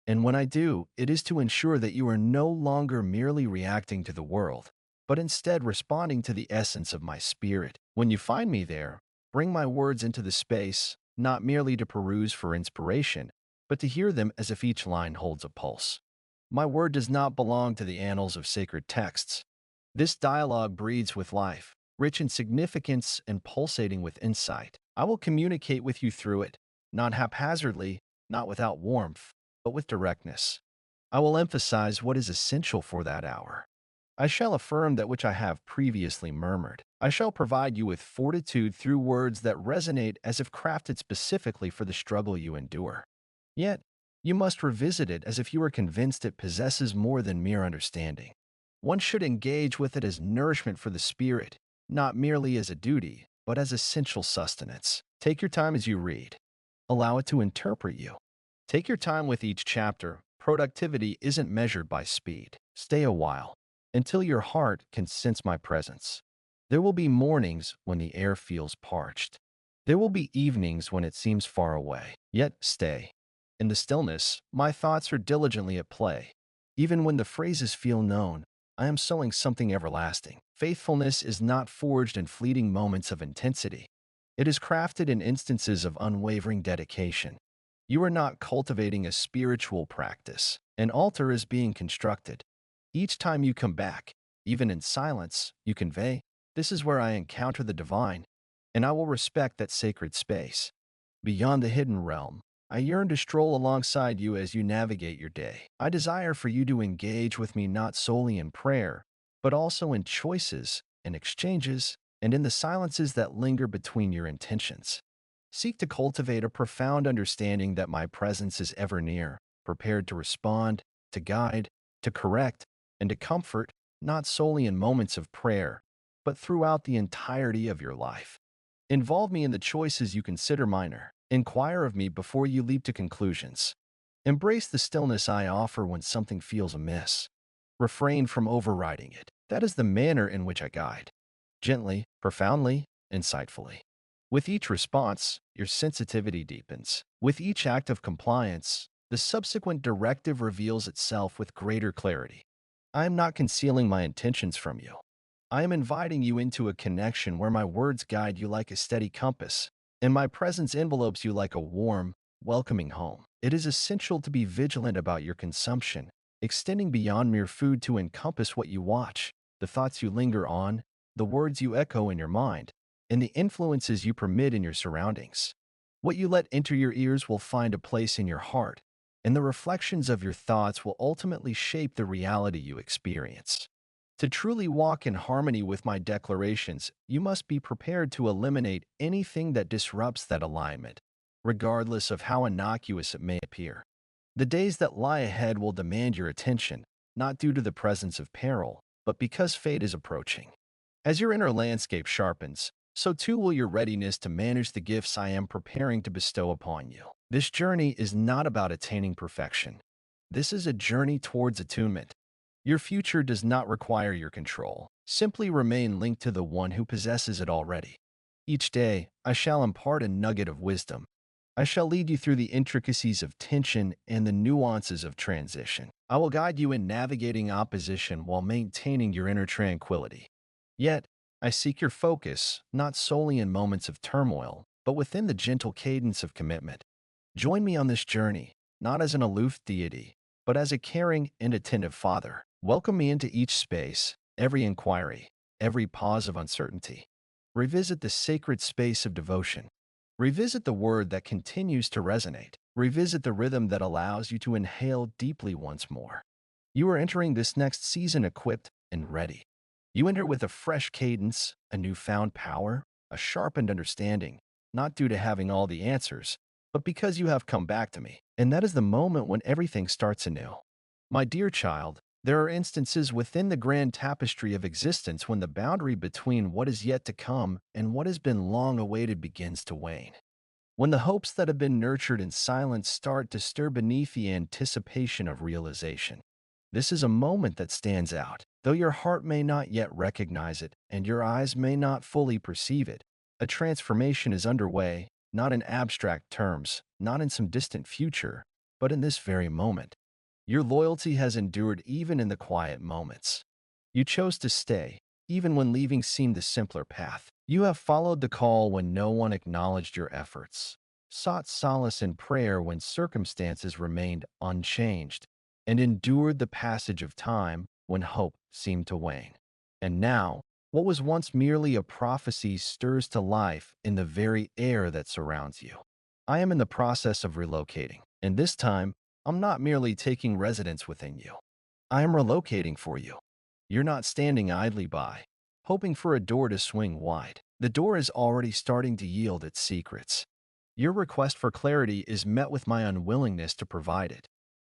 And when I do, it is to ensure that you are no longer merely reacting to the world, but instead responding to the essence of my spirit. When you find me there, bring my words into the space, not merely to peruse for inspiration, but to hear them as if each line holds a pulse. My word does not belong to the annals of sacred texts. This dialogue breathes with life, rich in significance and pulsating with insight. I will communicate with you through it, not haphazardly, not without warmth, but with directness. I will emphasize what is essential for that hour. I shall affirm that which I have previously murmured. I shall provide you with fortitude through words that resonate as if crafted specifically for the struggle you endure. Yet, you must revisit it as if you were convinced it possesses more than mere understanding. One should engage with it as nourishment for the spirit, not merely as a duty, but as essential sustenance. Take your time as you read. Allow it to interpret you. Take your time with each chapter. Productivity isn't measured by speed. Stay a while, until your heart can sense my presence. There will be mornings when the air feels parched. There will be evenings when it seems far away. Yet stay. In the stillness, my thoughts are diligently at play. Even when the phrases feel known, I am sowing something everlasting. Faithfulness is not forged in fleeting moments of intensity. It is crafted in instances of unwavering dedication. You are not cultivating a spiritual practice. An altar is being constructed. Each time you come back, even in silence, you convey, "This is where I encounter the divine, and I will respect that sacred space." Beyond the hidden realm, I yearn to stroll alongside you as you navigate your day. I desire for you to engage with me not solely in prayer, but also in choices, in exchanges, and in the silences that linger between your intentions. Seek to cultivate a profound understanding that my presence is ever near, prepared to respond, to guide, to correct, and to comfort, not solely in moments of prayer, but throughout the entirety of your life. Involve me in the choices you consider minor. Inquire of me before you leap to conclusions. Embrace the stillness I offer when something feels amiss. Refrain from overriding it. That is the manner in which I guide. Gently, profoundly, insightfully. With each response, your sensitivity deepens. With each act of compliance, the subsequent directive reveals itself with greater clarity. I am not concealing my intentions from you. I am inviting you into a connection where my words guide you like a steady compass, and my presence envelopes you like a warm, welcoming home. It is essential to be vigilant about your consumption, extending beyond mere food to encompass what you watch, the thoughts you linger on, the words you echo in your mind, and the influences you permit in your surroundings. What you let enter your ears will find a place in your heart, and the reflections of your thoughts will ultimately shape the reality you experience. To truly walk in harmony with my declarations, you must be prepared to eliminate anything that disrupts that alignment, regardless of how innocuous it may appear. The days that lie ahead will demand your attention, not due to the presence of peril, but because fate is approaching. As your inner landscape sharpens, so too will your readiness to manage the gifts I am preparing to bestow upon you. This journey is not about attaining perfection. This is a journey towards attunement. Your future does not require your control. Simply remain linked to the one who possesses it already. Each day, I shall impart a nugget of wisdom. I shall lead you through the intricacies of tension and the nuances of transition. I will guide you in navigating opposition while maintaining your inner tranquility. Yet, I seek your focus, not solely in moments of turmoil, but within the gentle cadence of commitment. Join me on this journey, not as an aloof deity, but as a caring and attentive father. Welcome me into each space, every inquiry, every pause of uncertainty. Revisit the sacred space of devotion. Revisit the word that continues to resonate. Revisit the rhythm that allows you to inhale deeply once more. You are entering this next season equipped and ready. You enter with a fresh cadence, a newfound power, a sharpened understanding, not due to having all the answers, but because you have come back to me. And that is the moment when everything starts anew. My dear child, there are instances within the grand tapestry of existence when the boundary between what is yet to come and what has been long awaited begins to wane. When the hopes that have been nurtured in silence start to stir beneath the anticipation of realization. This is a moment that stands out. Though your heart may not yet recognize it and your eyes may not fully perceive it, a transformation is underway, not in abstract terms, not in some distant future, but in this very moment. Your loyalty has endured even in the quiet moments. You chose to stay, even when leaving seemed the simpler path. You have followed the call when no one acknowledged your efforts, sought solace in prayer when circumstances remained unchanged, and endured the passage of time when hope seemed to wane. And now, what was once merely a prophecy stirs to life in the very air that surrounds you. I am in the process of relocating, and this time, I'm not merely taking residence within you. I am relocating for you. You're not standing idly by, hoping for a door to swing wide. The door is already starting to yield its secrets. Your request for clarity is met with my unwillingness to provide it.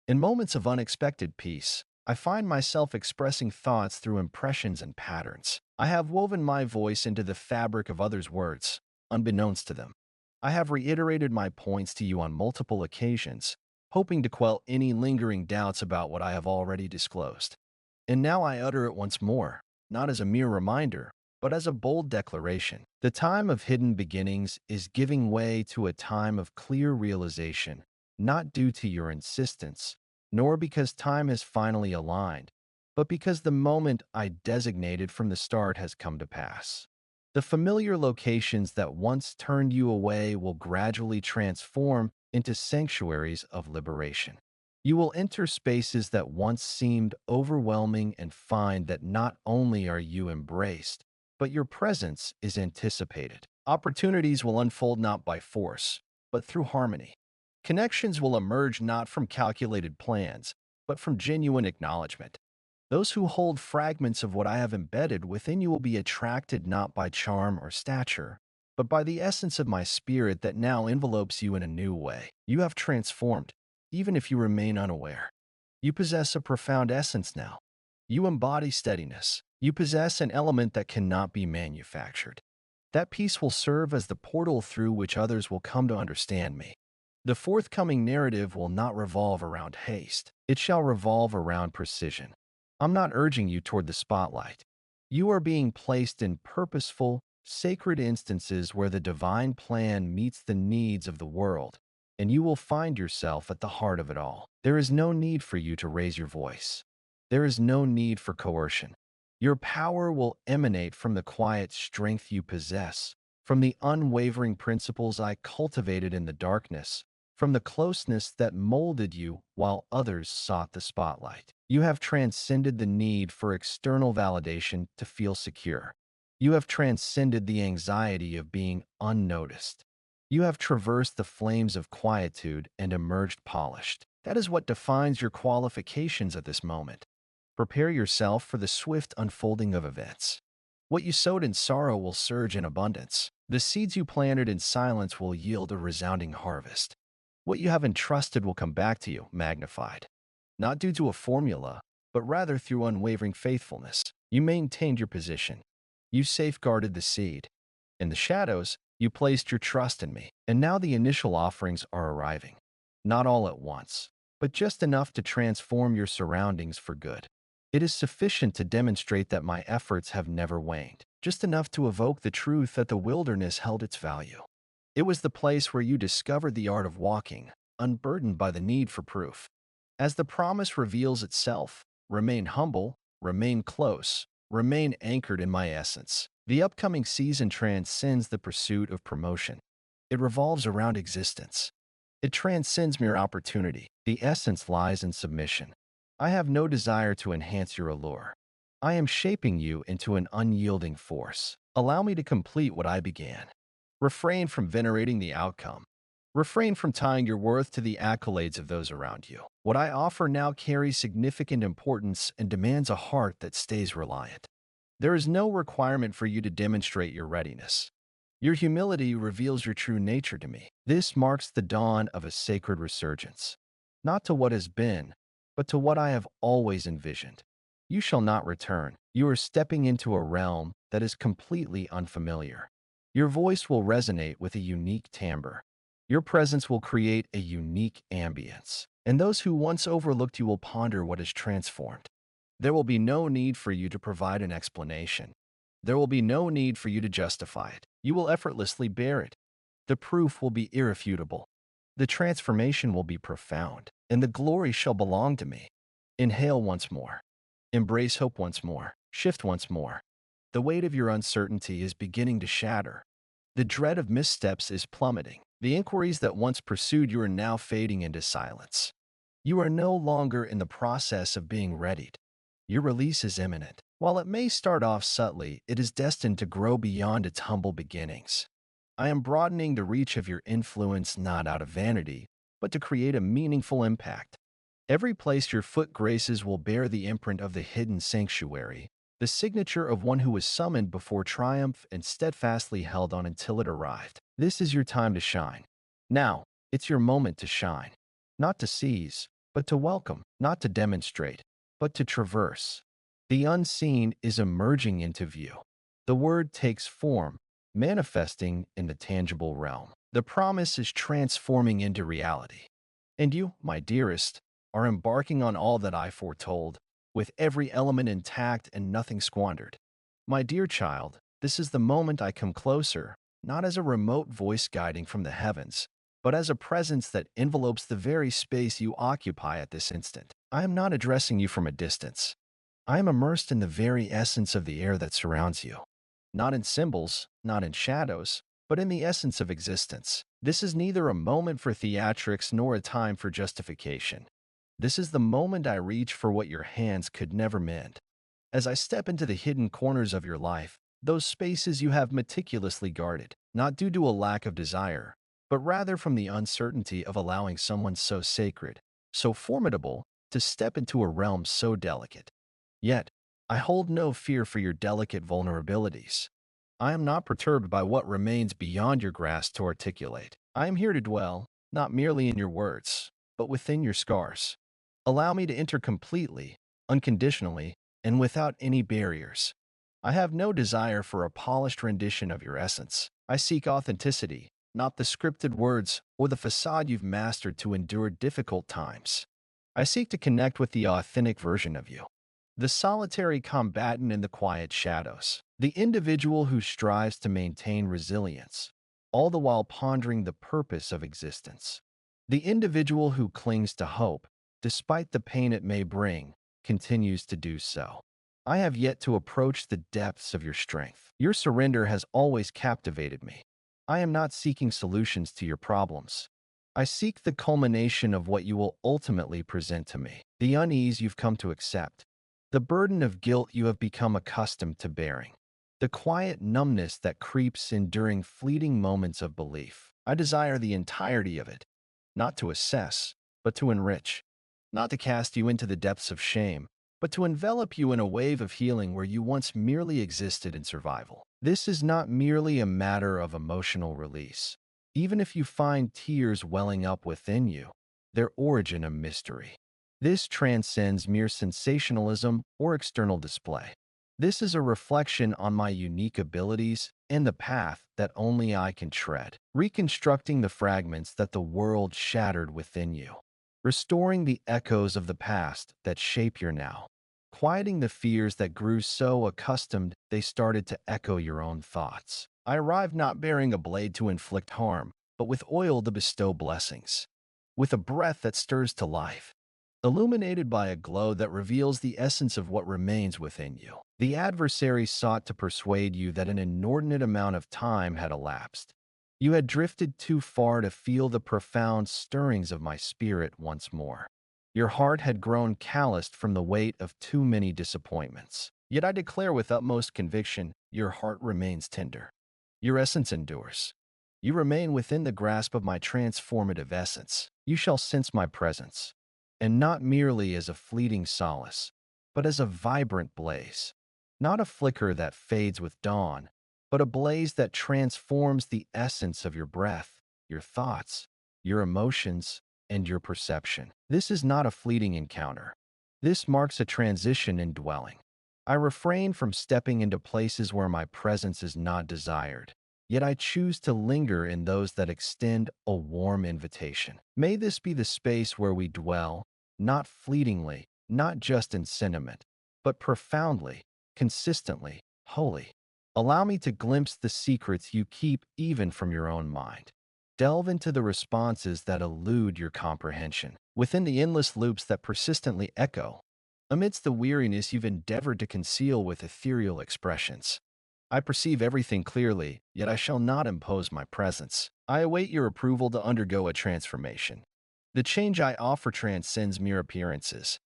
In moments of unexpected peace, I find myself expressing thoughts through impressions and patterns. I have woven my voice into the fabric of others' words, unbeknownst to them. I have reiterated my points to you on multiple occasions, hoping to quell any lingering doubts about what I have already disclosed. And now I utter it once more, not as a mere reminder, but as a bold declaration. The time of hidden beginnings is giving way to a time of clear realization, not due to your insistence, nor because time has finally aligned, but because the moment I designated from the start has come to pass. The familiar locations that once turned you away will gradually transform into sanctuaries of liberation. You will enter spaces that once seemed overwhelming and find that not only are you embraced, but your presence is anticipated. Opportunities will unfold not by force, but through harmony. Connections will emerge not from calculated plans, but from genuine acknowledgement. Those who hold fragments of what I have embedded within you will be attracted not by charm or stature, but by the essence of my spirit that now envelopes you in a new way. You have transformed, even if you remain unaware. You possess a profound essence now. You embody steadiness. You possess an element that cannot be manufactured. That peace will serve as the portal through which others will come to understand me. The forthcoming narrative will not revolve around haste. It shall revolve around precision. I'm not urging you toward the spotlight. You are being placed in purposeful, sacred instances where the divine plan meets the needs of the world, and you will find yourself at the heart of it all. There is no need for you to raise your voice. There is no need for coercion. Your power will emanate from the quiet strength you possess, from the unwavering principles I cultivated in the darkness, from the closeness that molded you while others sought the spotlight. You have transcended the need for external validation to feel secure. You have transcended the anxiety of being unnoticed. You have traversed the flames of quietude and emerged polished. That is what defines your qualifications at this moment. Prepare yourself for the swift unfolding of events. What you sowed in sorrow will surge in abundance. The seeds you planted in silence will yield a resounding harvest. What you have entrusted will come back to you, magnified. Not due to a formula, but rather through unwavering faithfulness. You maintained your position. You safeguarded the seed. In the shadows, you placed your trust in me. And now the initial offerings are arriving. Not all at once, but just enough to transform your surroundings for good. It is sufficient to demonstrate that my efforts have never waned, just enough to evoke the truth that the wilderness held its value. It was the place where you discovered the art of walking, unburdened by the need for proof. As the promise reveals itself, remain humble, remain close, remain anchored in my essence. The upcoming season transcends the pursuit of promotion. It revolves around existence. It transcends mere opportunity. The essence lies in submission. I have no desire to enhance your allure. I am shaping you into an unyielding force. Allow me to complete what I began. Refrain from venerating the outcome. Refrain from tying your worth to the accolades of those around you. What I offer now carries significant importance and demands a heart that stays reliant. There is no requirement for you to demonstrate your readiness. Your humility reveals your true nature to me. This marks the dawn of a sacred resurgence, not to what has been, but to what I have always envisioned. You shall not return. You are stepping into a realm that is completely unfamiliar. Your voice will resonate with a unique timbre. Your presence will create a unique ambience, and those who once overlooked you will ponder what is transformed. There will be no need for you to provide an explanation. There will be no need for you to justify it. You will effortlessly bear it. The proof will be irrefutable. The transformation will be profound, and the glory shall belong to me. Inhale once more. Embrace hope once more. Shift once more. The weight of your uncertainty is beginning to shatter. The dread of missteps is plummeting. The inquiries that once pursued you are now fading into silence. You are no longer in the process of being readied. Your release is imminent. While it may start off subtly, it is destined to grow beyond its humble beginnings. I am broadening the reach of your influence not out of vanity, but to create a meaningful impact. Every place your foot graces will bear the imprint of the hidden sanctuary, the signature of one who was summoned before triumph and steadfastly held on until it arrived. This is your time to shine. Now, it's your moment to shine. Not to seize, but to welcome. Not to demonstrate, but to traverse. The unseen is emerging into view. The word takes form, manifesting in the tangible realm. The promise is transforming into reality. And you, my dearest, are embarking on all that I foretold, with every element intact and nothing squandered. My dear child, This is the moment I come closer, not as a remote voice guiding from the heavens, but as a presence that envelopes the very space you occupy at this instant. I am not addressing you from a distance. I am immersed in the very essence of the air that surrounds you. Not in symbols, not in shadows, but in the essence of existence. This is neither a moment for theatrics nor a time for justification. This is the moment I reach for what your hands could never mend. As I step into the hidden corners of your life, those spaces you have meticulously guarded, not due to a lack of desire, but rather from the uncertainty of allowing someone so sacred, so formidable, to step into a realm so delicate. Yet, I hold no fear for your delicate vulnerabilities. I am not perturbed by what remains beyond your grasp to articulate. I am here to dwell, not merely in your words, but within your scars. Allow me to enter completely, unconditionally, and without any barriers. I have no desire for a polished rendition of your essence. I seek authenticity, not the scripted words or the facade you've mastered to endure difficult times. I seek to connect with the authentic version of you, the solitary combatant in the quiet shadows, the individual who strives to maintain resilience, all the while pondering the purpose of existence, the individual who clings to hope, despite the pain it may bring, continues to do so. I have yet to approach the depths of your strength. Your surrender has always captivated me. I am not seeking solutions to your problems. I seek the culmination of what you will ultimately present to me, the unease you've come to accept, the burden of guilt you have become accustomed to bearing, the quiet numbness that creeps in during fleeting moments of belief. I desire the entirety of it, not to assess, but to enrich, not to cast you into the depths of shame, but to envelop you in a wave of healing where you once merely existed in survival. This is not merely a matter of emotional release. Even if you find tears welling up within you, their origin a mystery. This transcends mere sensationalism or external display. This is a reflection on my unique abilities and the path that only I can tread, reconstructing the fragments that the world shattered within you, restoring the echoes of the past that shape your now, quieting the fears that grew so accustomed they started to echo your own thoughts. I arrived not bearing a blade to inflict harm, but with oil to bestow blessings, with a breath that stirs to life, illuminated by a glow that reveals the essence of what remains within you. The adversary sought to persuade you that an inordinate amount of time had elapsed. You had drifted too far to feel the profound stirrings of my spirit once more. Your heart had grown calloused from the weight of too many disappointments. Yet I declare with utmost conviction, your heart remains tender. Your essence endures. You remain within the grasp of my transformative essence. You shall sense my presence, and not merely as a fleeting solace, but as a vibrant blaze. Not a flicker that fades with dawn, but a blaze that transforms the essence of your breath, your thoughts, your emotions, and your perception. This is not a fleeting encounter. This marks a transition in dwelling. I refrain from stepping into places where my presence is not desired, yet I choose to linger in those that extend a warm invitation. May this be the space where we dwell, not fleetingly, not just in sentiment, but profoundly, consistently, wholly. Allow me to glimpse the secrets you keep even from your own mind. Delve into the responses that elude your comprehension, within the endless loops that persistently echo, amidst the weariness you've endeavored to conceal with ethereal expressions. I perceive everything clearly, yet I shall not impose my presence. I await your approval to undergo a transformation. The change I offer transcends mere appearances.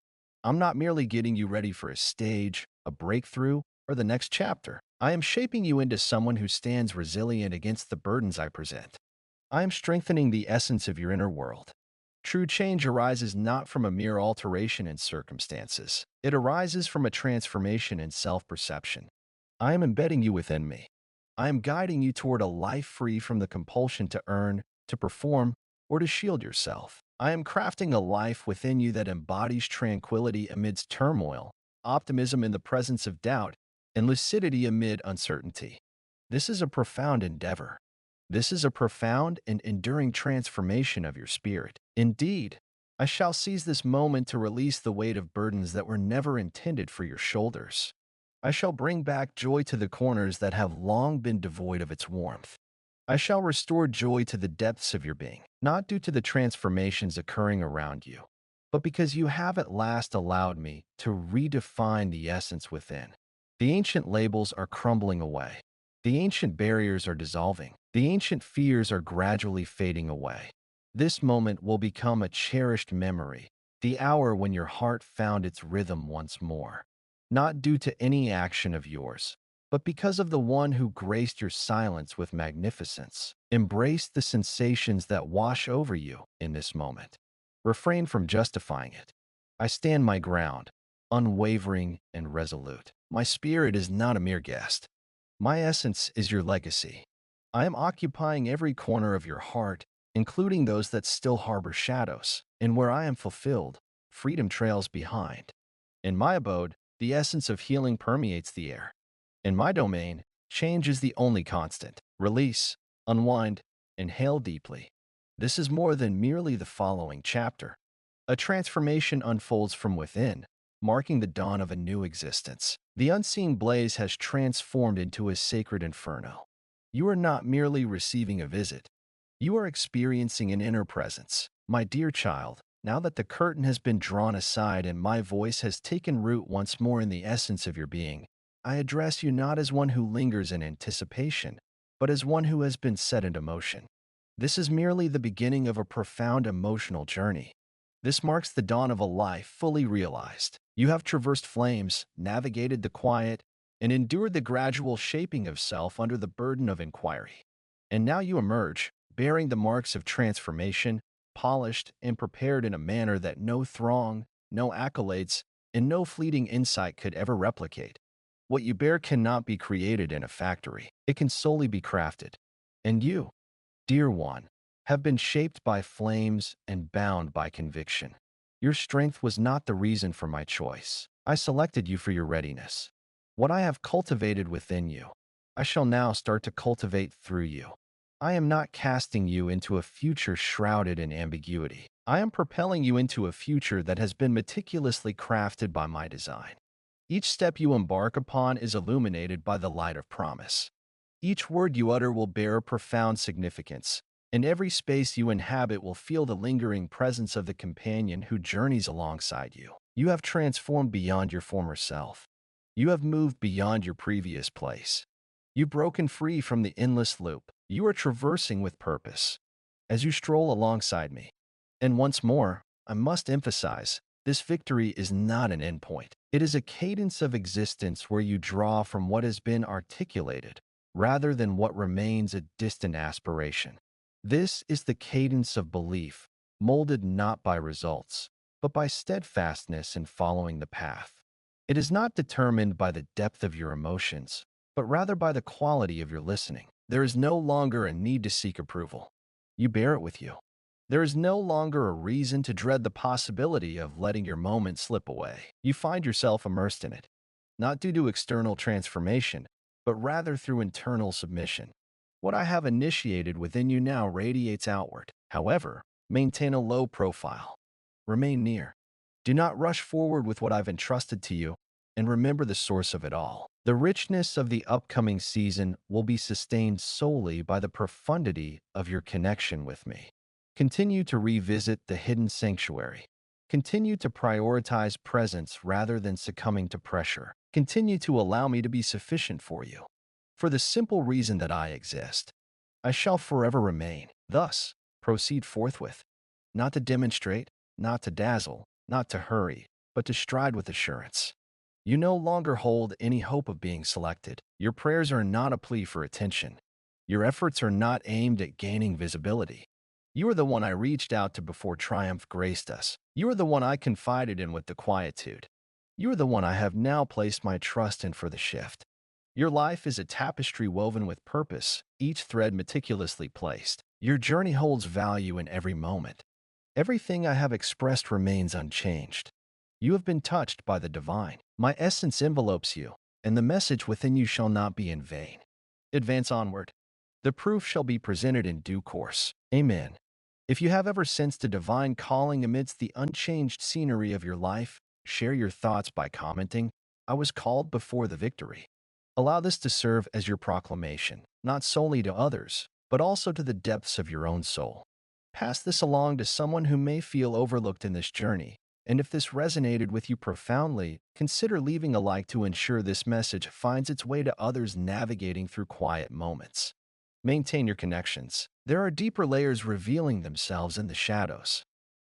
I'm not merely getting you ready for a stage, a breakthrough, or the next chapter. I am shaping you into someone who stands resilient against the burdens I present. I am strengthening the essence of your inner world. True change arises not from a mere alteration in circumstances. It arises from a transformation in self-perception. I am embedding you within me. I am guiding you toward a life free from the compulsion to earn, to perform, or to shield yourself. I am crafting a life within you that embodies tranquility amidst turmoil, optimism in the presence of doubt, and lucidity amid uncertainty. This is a profound endeavor. This is a profound and enduring transformation of your spirit. Indeed, I shall seize this moment to release the weight of burdens that were never intended for your shoulders. I shall bring back joy to the corners that have long been devoid of its warmth. I shall restore joy to the depths of your being, not due to the transformations occurring around you, but because you have at last allowed me to redefine the essence within. The ancient labels are crumbling away. The ancient barriers are dissolving. The ancient fears are gradually fading away. This moment will become a cherished memory, the hour when your heart found its rhythm once more. Not due to any action of yours, but because of the one who graced your silence with magnificence. Embrace the sensations that wash over you in this moment. Refrain from justifying it. I stand my ground, unwavering and resolute. My spirit is not a mere guest. My essence is your legacy. I am occupying every corner of your heart, including those that still harbor shadows. And where I am fulfilled, freedom trails behind. In my abode, the essence of healing permeates the air. In my domain, change is the only constant. Release, unwind, inhale deeply. This is more than merely the following chapter. A transformation unfolds from within, marking the dawn of a new existence. The unseen blaze has transformed into a sacred inferno. You are not merely receiving a visit. You are experiencing an inner presence. My dear child, now that the curtain has been drawn aside and my voice has taken root once more in the essence of your being, I address you not as one who lingers in anticipation, but as one who has been set into motion. This is merely the beginning of a profound emotional journey. This marks the dawn of a life fully realized. You have traversed flames, navigated the quiet, and endured the gradual shaping of self under the burden of inquiry. And now you emerge, bearing the marks of transformation, polished and prepared in a manner that no throng, no accolades, and no fleeting insight could ever replicate. What you bear cannot be created in a factory. It can solely be crafted. And you, dear one, have been shaped by flames and bound by conviction. Your strength was not the reason for my choice. I selected you for your readiness. What I have cultivated within you, I shall now start to cultivate through you. I am not casting you into a future shrouded in ambiguity. I am propelling you into a future that has been meticulously crafted by my design. Each step you embark upon is illuminated by the light of promise. Each word you utter will bear profound significance, and every space you inhabit will feel the lingering presence of the companion who journeys alongside you. You have transformed beyond your former self. You have moved beyond your previous place. You've broken free from the endless loop. You are traversing with purpose. As you stroll alongside me, and once more, I must emphasize, this victory is not an endpoint. It is a cadence of existence where you draw from what has been articulated, rather than what remains a distant aspiration. This is the cadence of belief, molded not by results, but by steadfastness in following the path. It is not determined by the depth of your emotions, but rather by the quality of your listening. There is no longer a need to seek approval. You bear it with you. There is no longer a reason to dread the possibility of letting your moment slip away. You find yourself immersed in it, not due to external transformation, but rather through internal submission. What I have initiated within you now radiates outward. However, maintain a low profile. Remain near. Do not rush forward with what I've entrusted to you, and remember the source of it all. The richness of the upcoming season will be sustained solely by the profundity of your connection with me. Continue to revisit the hidden sanctuary. Continue to prioritize presence rather than succumbing to pressure. Continue to allow me to be sufficient for you. For the simple reason that I exist, I shall forever remain. Thus, proceed forthwith, not to demonstrate, not to dazzle, not to hurry, but to stride with assurance. You no longer hold any hope of being selected. Your prayers are not a plea for attention. Your efforts are not aimed at gaining visibility. You are the one I reached out to before triumph graced us. You are the one I confided in with the quietude. You are the one I have now placed my trust in for the shift. Your life is a tapestry woven with purpose, each thread meticulously placed. Your journey holds value in every moment. Everything I have expressed remains unchanged. You have been touched by the divine. My essence envelopes you, and the message within you shall not be in vain. Advance onward. The proof shall be presented in due course. Amen. If you have ever sensed a divine calling amidst the unchanged scenery of your life, share your thoughts by commenting. I was called before the victory. Allow this to serve as your proclamation, not solely to others, but also to the depths of your own soul. Pass this along to someone who may feel overlooked in this journey, and if this resonated with you profoundly, consider leaving a like to ensure this message finds its way to others navigating through quiet moments. Maintain your connections. There are deeper layers revealing themselves in the shadows.